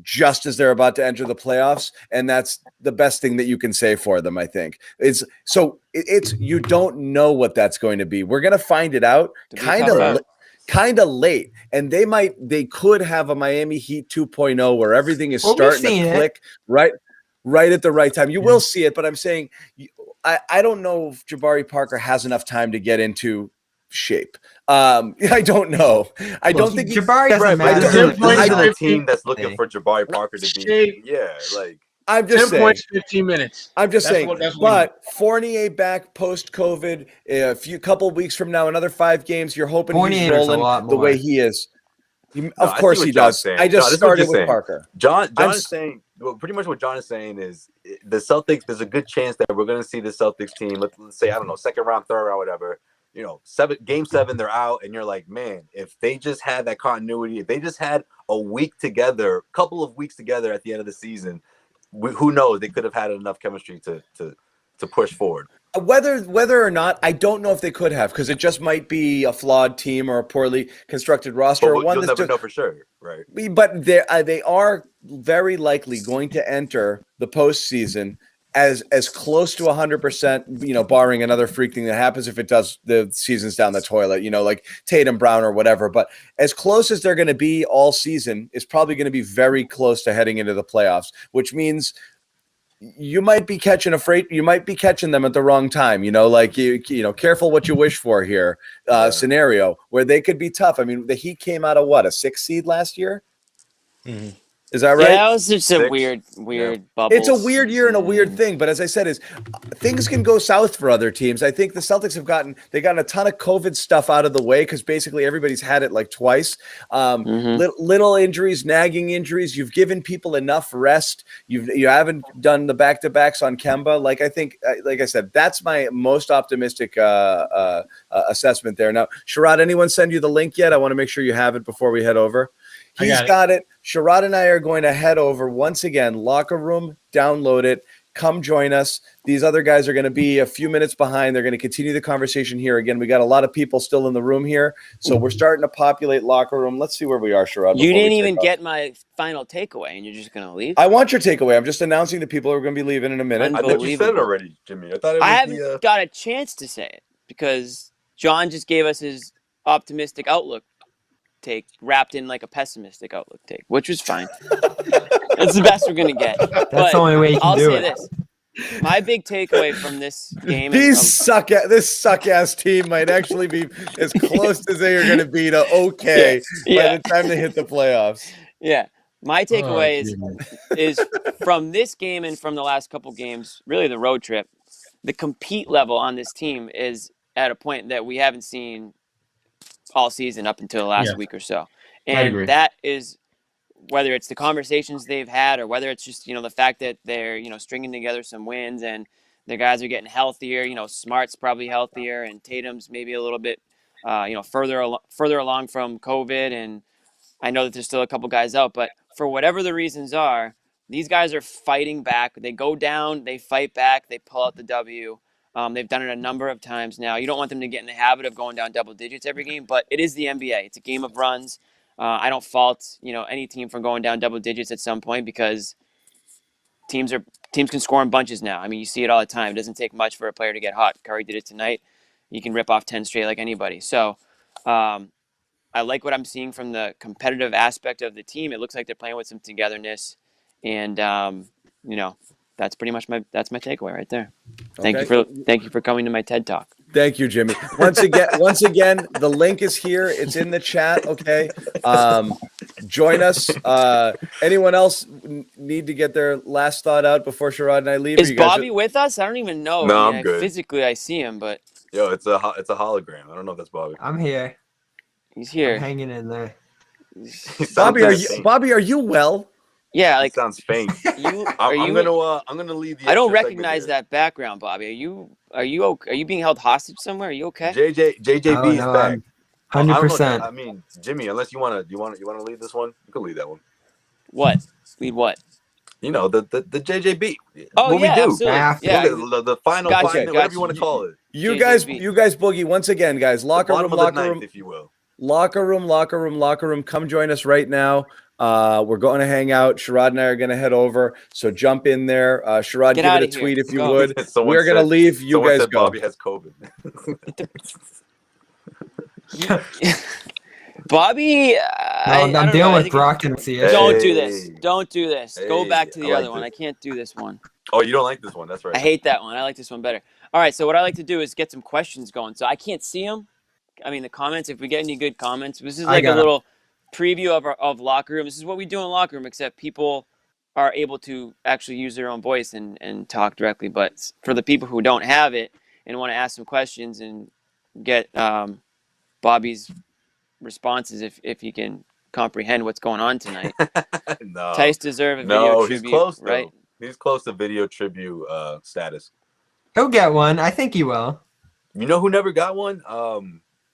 just as they're about to enter the playoffs, and that's the best thing that you can say for them, I think. It's you don't know what that's going to be. We're going to find it out kind of late, and they could have a Miami Heat 2.0 where everything is starting to click right at the right time. You will see it, but I'm saying I don't know if Jabari Parker has enough time to get into shape. I don't know. I don't think Jabari doesn't matter. This isn't a team that's looking for Jabari Parker to be. Yeah, like I'm just 10 saying. points, 15 minutes. I'm just saying. But Fournier back post-COVID, a couple of weeks from now, another 5 games. You're hoping he's rolling the way he is. Of course he does. I just started with Parker. John is saying, well, pretty much what John is saying is the Celtics. There's a good chance that we're going to see the Celtics team. Let's say, I don't know, second round, third round, whatever. Game 7, they're out, and you're like, man, if they just had that continuity, if they just had a week together, couple of weeks together at the end of the season, who knows? They could have had enough chemistry to push forward. Whether or not, I don't know if they could have, because it just might be a flawed team or a poorly constructed roster. But you'll never know for sure, right? But they are very likely going to enter the postseason as close to 100%, barring another freak thing that happens if it does, the season's down the toilet, like Tatum, Brown, or whatever. But as close as they're going to be all season is probably going to be very close to heading into the playoffs, which means you might be catching them at the wrong time, careful what you wish for here, scenario where they could be tough. I mean, the Heat came out of a 6 seed last year. Mm-hmm. Is that right? Yeah, that was just a weird bubble. It's a weird year and a weird thing, but as I said, things can go south for other teams. I think the Celtics have gotten a ton of COVID stuff out of the way because basically everybody's had it like twice. Little injuries, nagging injuries. You've given people enough rest. You haven't done the back-to-backs on Kemba. Like I said, that's my most optimistic assessment there. Now, Sherrod, anyone send you the link yet? I want to make sure you have it before we head over. He's got it. Sherrod and I are going to head over once again, locker room, download it, come join us. These other guys are going to be a few minutes behind. They're going to continue the conversation here. Again, we got a lot of people still in the room here, so we're starting to populate locker room. Let's see where we are, Sherrod. You didn't even get my final takeaway, and you're just going to leave? I want your takeaway. I'm just announcing to people who are going to be leaving in a minute. I thought you said it already, Jimmy. I haven't got a chance to say it because John just gave us his optimistic outlook take wrapped in like a pessimistic outlook take, which was fine. That's the best we're gonna get. That's the only way you can do it. I'll say this: my big takeaway from this game, this suck ass team might actually be as close as they are going to be to by the time they hit the playoffs. Yeah, my takeaway is from this game and from the last couple games, really the road trip. The compete level on this team is at a point that we haven't seen all season up until the last week or so. And that is whether it's the conversations they've had or whether it's just, the fact that they're, stringing together some wins and the guys are getting healthier, Smart's probably healthier and Tatum's maybe a little bit, further along from COVID. And I know that there's still a couple guys out, but for whatever the reasons are, these guys are fighting back. They go down, they fight back, they pull out the W. They've done it a number of times now. You don't want them to get in the habit of going down double digits every game, but it is the NBA. It's a game of runs. I don't fault any team from going down double digits at some point because teams can score in bunches now. I mean, you see it all the time. It doesn't take much for a player to get hot. Curry did it tonight. You can rip off 10 straight like anybody. So I like what I'm seeing from the competitive aspect of the team. It looks like they're playing with some togetherness, and that's pretty much my takeaway right there. Thank you for coming to my TED Talk. Thank you, Jimmy. Once again, the link is here. It's in the chat. Okay. Join us. Anyone else need to get their last thought out before Sherrod and I leave? Is Bobby with us? I don't even know. No, I'm good. Physically, I see him, but it's a hologram. I don't know if that's Bobby. I'm here. He's here. I'm hanging in there. Bobby, are you well? Yeah, like sounds faint. I'm gonna leave the. I don't recognize that background, Bobby. Are you being held hostage somewhere? Are you okay? JJB is back. 100%. I mean, Jimmy, unless you wanna lead this one, you can lead that one. What? Lead what? You know, the JJB. Oh what yeah, we do. absolutely. Yeah, the final gotcha, 5 minutes, whatever you want to call it. You guys boogie once again, guys. Locker room, if you will. Locker room. Come join us right now. We're going to hang out. Sherrod and I are going to head over. So jump in there. Sherrod, give it a tweet if you would. We're going to leave. You guys said go. Bobby has COVID. Bobby, I'm dealing with Brockton. Don't do this. Don't do this. Go back to the other one. I can't do this one. Oh, you don't like this one? That's right. I hate that one. I like this one better. All right. So what I like to do is get some questions going. So I can't see them. I mean, the comments. If we get any good comments, this is like a little preview of locker room. This is what we do in locker room, except people are able to actually use their own voice and talk directly. But for the people who don't have it and want to ask some questions and get Bobby's responses, if he can comprehend what's going on tonight. No. Tice deserve a video tribute, he's close, right? Though. He's close to video tribute status. He'll get one. I think he will. You know who never got one?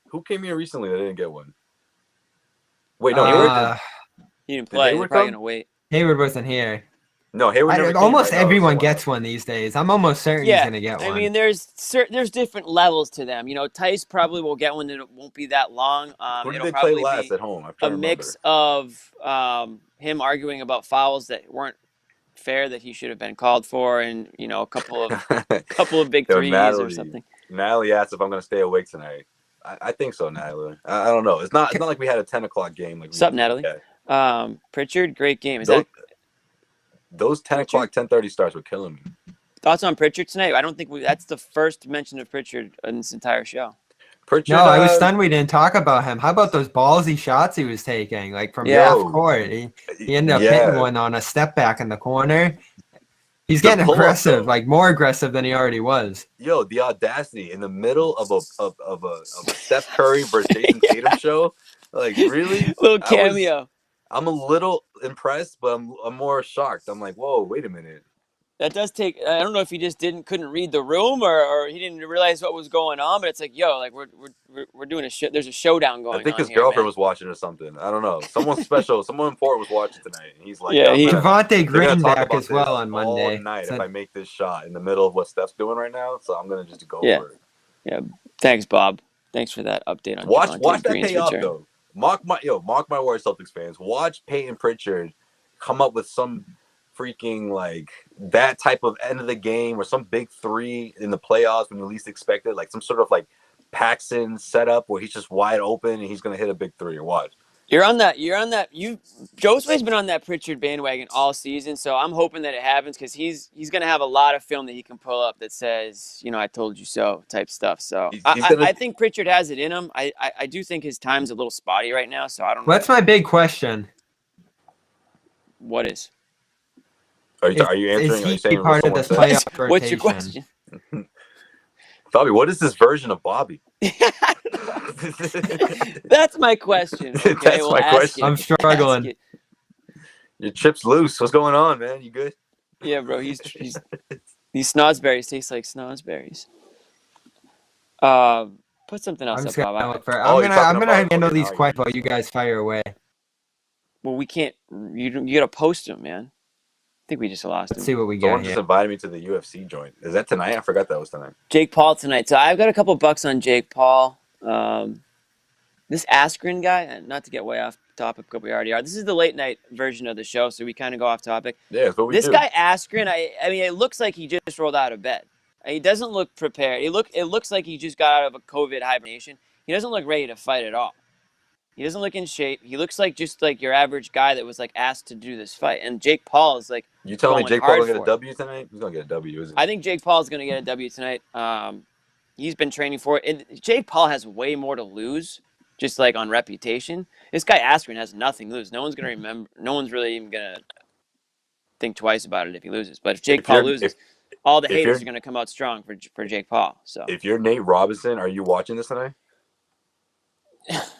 Who came here recently that didn't get one? Wait, no, Hayward. He didn't play. They're probably gonna wait. Hayward wasn't here. No, Hayward. Almost everyone gets one these days. I'm almost certain he's gonna get one. I mean, there's different levels to them. You know, Tice probably will get one that won't be that long. Who did they play last at home? A mix of him arguing about fouls that weren't fair that he should have been called for, and you know, a couple of big threes or something. Natalie asked if I'm gonna stay awake tonight. I think so, Natalie. I don't know. It's not like we had a 10 o'clock game. Like what's up, Natalie? Pritchard, great game. Those 10 o'clock, 10:30 starts were killing me. Thoughts on Pritchard tonight? I don't think that's the first mention of Pritchard in this entire show. Pritchard, no, I was stunned we didn't talk about him. How about those ballsy shots he was taking, like from half court? He ended up hitting one on a step back in the corner. He's getting aggressive, like more aggressive than he already was. Yo, the audacity in the middle of a Steph Curry versus Jayson Tatum show, like really, little cameo. I'm a little impressed, but I'm more shocked. I'm like, whoa, wait a minute. That does take. I don't know if he just couldn't read the room or he didn't realize what was going on. But it's like, yo, like we're doing a shit. There's a showdown going on. I think his here, girlfriend man. was watching or something. I don't know. Someone special, someone important was watching tonight, and he's like, Devontae Green back as well on Monday. All night if I make this shot in the middle of what Steph's doing right now, so I'm gonna just go for it. Yeah. Thanks, Bob. Thanks for that update on watch that pay off though. Mark my words, Celtics fans. Watch Peyton Pritchard come up with some freaking like that type of end of the game or some big three in the playoffs when you least expect it, like some sort of like Paxson setup where he's just wide open and he's gonna hit a big three. Or watch. You're on that. Josue's been on that Pritchard bandwagon all season, so I'm hoping that it happens because he's going to have a lot of film that he can pull up that says, you know, I told you so type stuff. So I think Pritchard has it in him. I do think his time's a little spotty right now, so I don't know. That's my big question. What is? Are you answering? Is he part of this playoff rotation? What's your question? Bobby, what is this version of Bobby? That's my question. Okay? That's my question. I'm struggling. Your chip's loose. What's going on, man? You good? Yeah, bro. These snozzberries taste like snozzberries. Put something else up, Bob. I'm gonna handle these questions while you guys fire away. Well, we can't. You gotta post them, man. I think we just lost him. Let's see what we got. Someone just invited me to the UFC joint. Is that tonight? I forgot that was tonight. Jake Paul tonight. So I've got a couple bucks on Jake Paul. This Askren guy, not to get way off topic, but we already are. This is the late night version of the show, so we kind of go off topic. Yeah, that's what we do. This guy Askren, I mean, it looks like he just rolled out of bed. He doesn't look prepared. It looks like he just got out of a COVID hibernation. He doesn't look ready to fight at all. He doesn't look in shape. He looks like just like your average guy that was like asked to do this fight. And Jake Paul is like, you telling me Jake Paul will get a W tonight? He's gonna get a W, isn't he? I think Jake Paul is gonna get a W tonight. He's been training for it. And Jake Paul has way more to lose, just like on reputation. This guy Askren has nothing to lose. No one's gonna remember. No one's really even gonna think twice about it if he loses. But if Jake Paul loses, all the haters are gonna come out strong for Jake Paul. So if you're Nate Robinson, are you watching this tonight?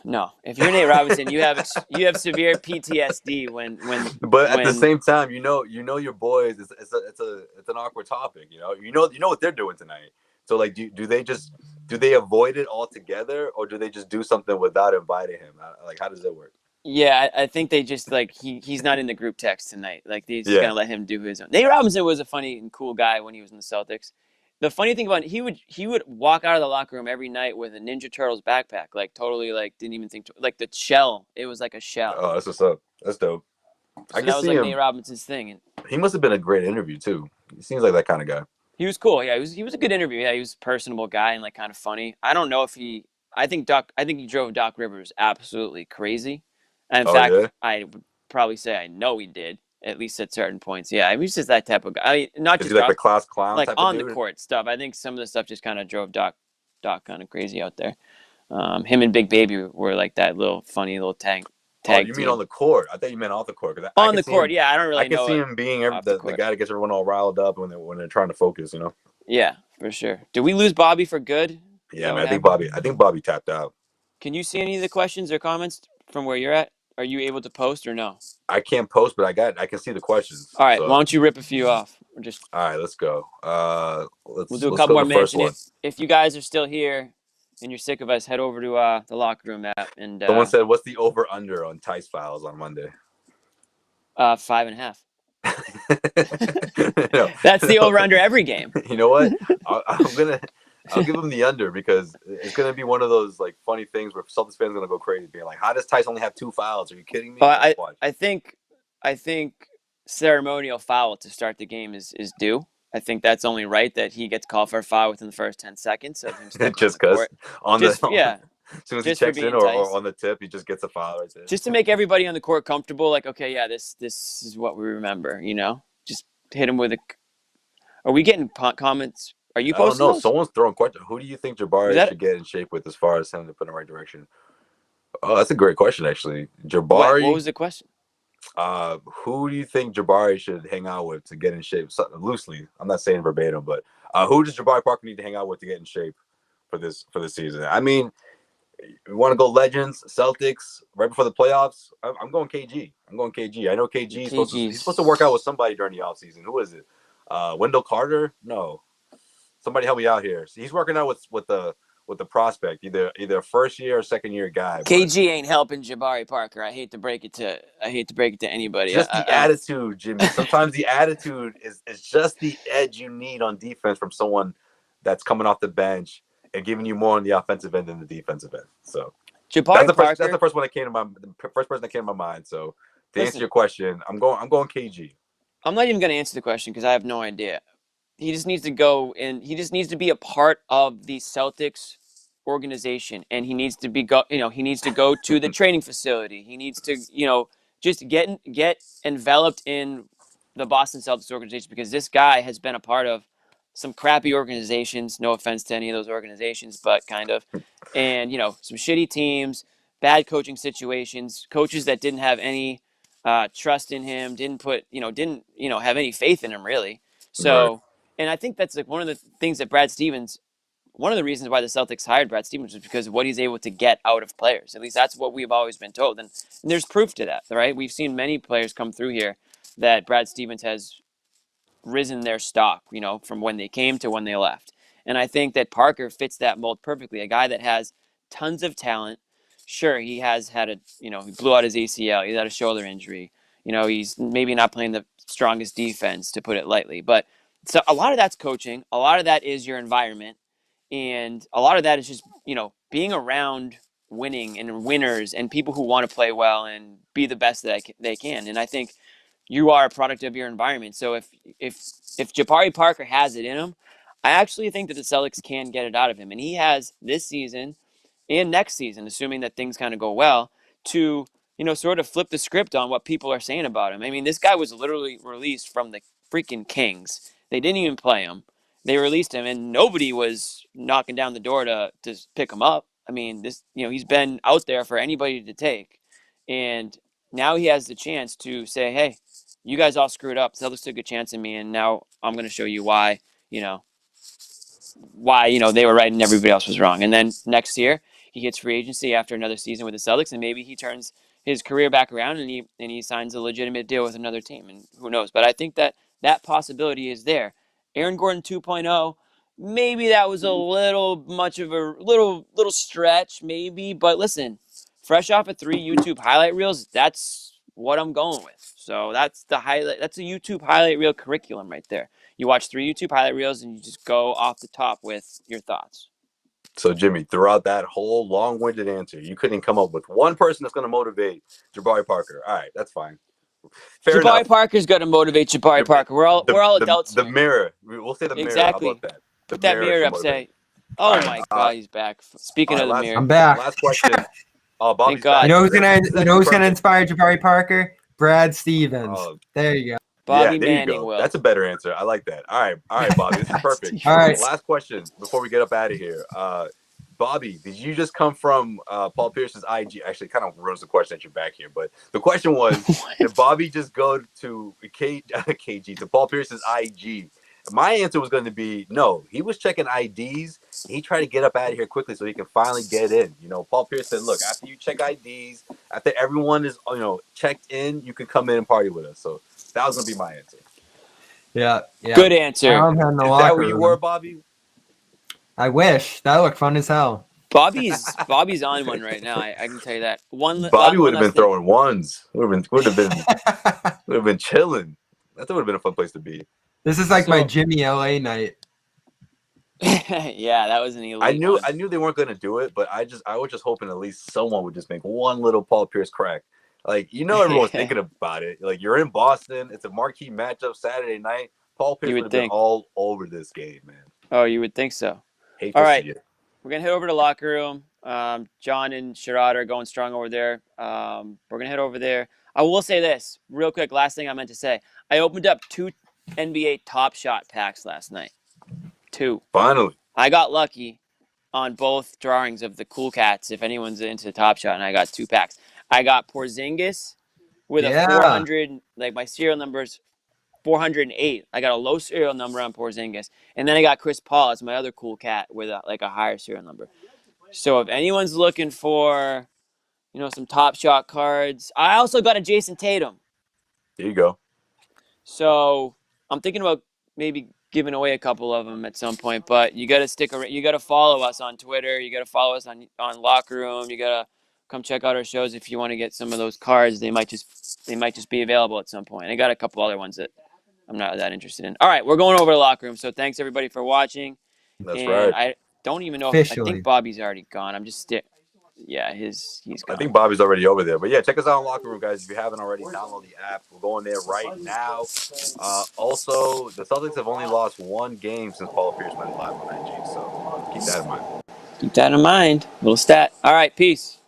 No, if you're Nate Robinson, you have severe PTSD when. But at the same time, you know your boys. It's an awkward topic. You know what they're doing tonight. So like, do they avoid it altogether, or do they just do something without inviting him? Like, how does it work? Yeah, I think they just like he's not in the group text tonight. Like they're just gonna let him do his own. Nate Robinson was a funny and cool guy when he was in the Celtics. The funny thing about it, he would walk out of the locker room every night with a Ninja Turtles backpack, like totally like didn't even think like the shell. It was like a shell. Oh, that's what's up. That's dope. So I can that was see like him. Nate Robinson's thing. And he must have been a great interview too. He seems like that kind of guy. He was cool. Yeah, he was a good interview. Yeah, he was a personable guy and like kind of funny. I don't know if he. I think he drove Doc Rivers absolutely crazy. And in fact, I would probably say I know he did, at least at certain points. Yeah, he was just that type of guy. I mean, not just like the class clown, like type on of dude? The court stuff. I think some of the stuff just kind of drove Doc kind of crazy out there. Him and Big Baby were like that little funny little tag. You mean on the court? I thought you meant off the court. On the court, yeah. I don't really know. I can see him being the guy that gets everyone all riled up when they're trying to focus. You know. Yeah, for sure. Did we lose Bobby for good? Yeah, man. I think Bobby tapped out. Can you see any of the questions or comments from where you're at? Are you able to post or no? I can't post, but I can see the questions. All right, so. Why don't you rip a few off? All right, let's go. We'll do a couple more minutes. If you guys are still here and you're sick of us, head over to the Locker Room app. And someone said, "What's the over/under on Tice fouls on Monday?" 5.5. That's the over/under every game. You know what? I'll give him the under because it's gonna be one of those like funny things where Celtics fans are gonna go crazy, being like, "How does Tice only have 2 fouls? Are you kidding me?" I think ceremonial foul to start the game is due. I think that's only right that he gets called for a foul within the first 10 seconds of him stepping just because as soon as he checks in or on the tip, he just gets a foul right there. Just to make everybody on the court comfortable, like, okay, yeah, this is what we remember, you know? Just hit him with a... Are we getting comments? Are you posting those? Someone's throwing questions. Who do you think Jabari should get in shape with as far as him to put in the right direction? Oh, that's a great question, actually. Jabari... What was the question? Who do you think Jabari should hang out with to get in shape? Loosely, I'm not saying verbatim, but who does Jabari Parker need to hang out with to get in shape for this season? I mean... You want to go Legends, Celtics, right before the playoffs? I'm going KG. I know KG is he's supposed to work out with somebody during the offseason. Who is it? Wendell Carter? No. Somebody help me out here. So he's working out with the prospect, either a first year or second year guy. KG ain't helping Jabari Parker. I hate to break it to anybody. Just the attitude, Jimmy. Sometimes the attitude is just the edge you need on defense from someone that's coming off the bench and giving you more on the offensive end than the defensive end. So Jabari that's the first one that came to the first person that came to my mind. So to answer your question, I'm going KG. I'm not even going to answer the question because I have no idea. He just needs to go and he just needs to be a part of the Celtics organization, and he needs to he needs to go to the training facility. He needs to, just get enveloped in the Boston Celtics organization, because this guy has been a part of some crappy organizations. No offense to any of those organizations, but kind of, and some shitty teams, bad coaching situations, coaches that didn't have any trust in him, didn't have any faith in him really. So, right. And I think that's like one of the things that one of the reasons why the Celtics hired Brad Stevens was because of what he's able to get out of players. At least that's what we've always been told. And there's proof to that, right? We've seen many players come through here that Brad Stevens has risen their stock, from when they came to when they left. And I think that Parker fits that mold perfectly. A guy that has tons of talent. Sure, he has had he blew out his ACL. He's had a shoulder injury. He's maybe not playing the strongest defense, to put it lightly. But so a lot of that's coaching. A lot of that is your environment. And a lot of that is just, being around winning and winners and people who want to play well and be the best that they can. And I think you are a product of your environment. So if Jabari Parker has it in him, I actually think that the Celtics can get it out of him. And he has this season and next season, assuming that things kind of go well, to, sort of flip the script on what people are saying about him. I mean, this guy was literally released from the freaking Kings. They didn't even play him. They released him, and nobody was knocking down the door to pick him up. I mean, he's been out there for anybody to take. And now he has the chance to say, hey, you guys all screwed up. Celtics took a chance in me, and now I'm going to show you why they were right and everybody else was wrong. And then next year, he hits free agency after another season with the Celtics, and maybe he turns his career back around and he signs a legitimate deal with another team, and who knows. But I think that possibility is there. Aaron Gordon 2.0, maybe that was a little much of a little stretch, maybe. But listen, fresh off of 3 YouTube highlight reels, that's what I'm going with. So that's the highlight. That's a YouTube highlight reel curriculum right there. You watch 3 YouTube highlight reels and you just go off the top with your thoughts. So, Jimmy, throughout that whole long-winded answer, you couldn't come up with one person that's going to motivate Jabari Parker. All right, that's fine. Fair Jabari enough. Parker's going to motivate Jabari Parker. We're all adults. The here. mirror. We'll say the mirror. Exactly. How about that? Put that mirror up. Say, "Oh right, my God, he's back." Speaking of the mirror, I'm back. Last question. Oh, Bobby's Thank God. back. You know who's gonna inspire Jabari Parker? Brad Stevens. There you go. Bobby yeah, there Manning you go. will. That's a better answer. I like that. All right, Bobby. This is perfect. All right. Last question before we get up out of here. Bobby, did you just come from Paul Pierce's IG? Actually, kind of ruins the question that you're back here, but the question was, did Bobby just go to KG to Paul Pierce's IG? My answer was going to be no. He was checking IDs. He tried to get up out of here quickly so he can finally get in. Paul Pierce said, "Look, after you check IDs, after everyone is checked in, you can come in and party with us." So that was going to be my answer. Yeah. Good answer. Is that where you were, Bobby? I wish. That looked fun as hell. Bobby's on one right now. I can tell you that. Bobby would have been throwing ones. Would have been chilling. That would have been a fun place to be. This is like my Jimmy LA night. Yeah, that was an elite. I knew they weren't going to do it, but I was just hoping at least someone would just make one little Paul Pierce crack. Everyone's thinking about it. Like, you're in Boston. It's a marquee matchup Saturday night. Paul Pierce would have been all over this game, man. Oh, you would think so. All right. We're going to head over to the locker room. John and Sherrod are going strong over there. We're going to head over there. I will say this real quick. Last thing I meant to say. I opened up 2 NBA Top Shot packs last night. 2. Finally. I got lucky on both drawings of the Cool Cats, if anyone's into Top Shot, and I got 2 packs. I got Porzingis with a 400, like my serial number's 408. I got a low serial number on Porzingis. And then I got Chris Paul as my other Cool Cat with a higher serial number. So if anyone's looking for, some Top Shot cards, I also got a Jayson Tatum. There you go. So I'm thinking about maybe giving away a couple of them at some point, but you got to stick around. You got to follow us on Twitter. You got to follow us on Locker Room. You got to come check out our shows if you want to get some of those cards. They might just be available at some point. I got a couple other ones that I'm not that interested in. All right, we're going over to Locker Room. So thanks everybody for watching. That's right. I don't even know. I think Bobby's already gone. I'm just Yeah, he's gone. I think Bobby's already over there. But yeah, check us out on Locker Room, guys. If you haven't already, download the app. We're going there right now. Also, the Celtics have only lost 1 game since Paul Pierce went live on IG. So keep that in mind. Keep that in mind. Little stat. All right, peace.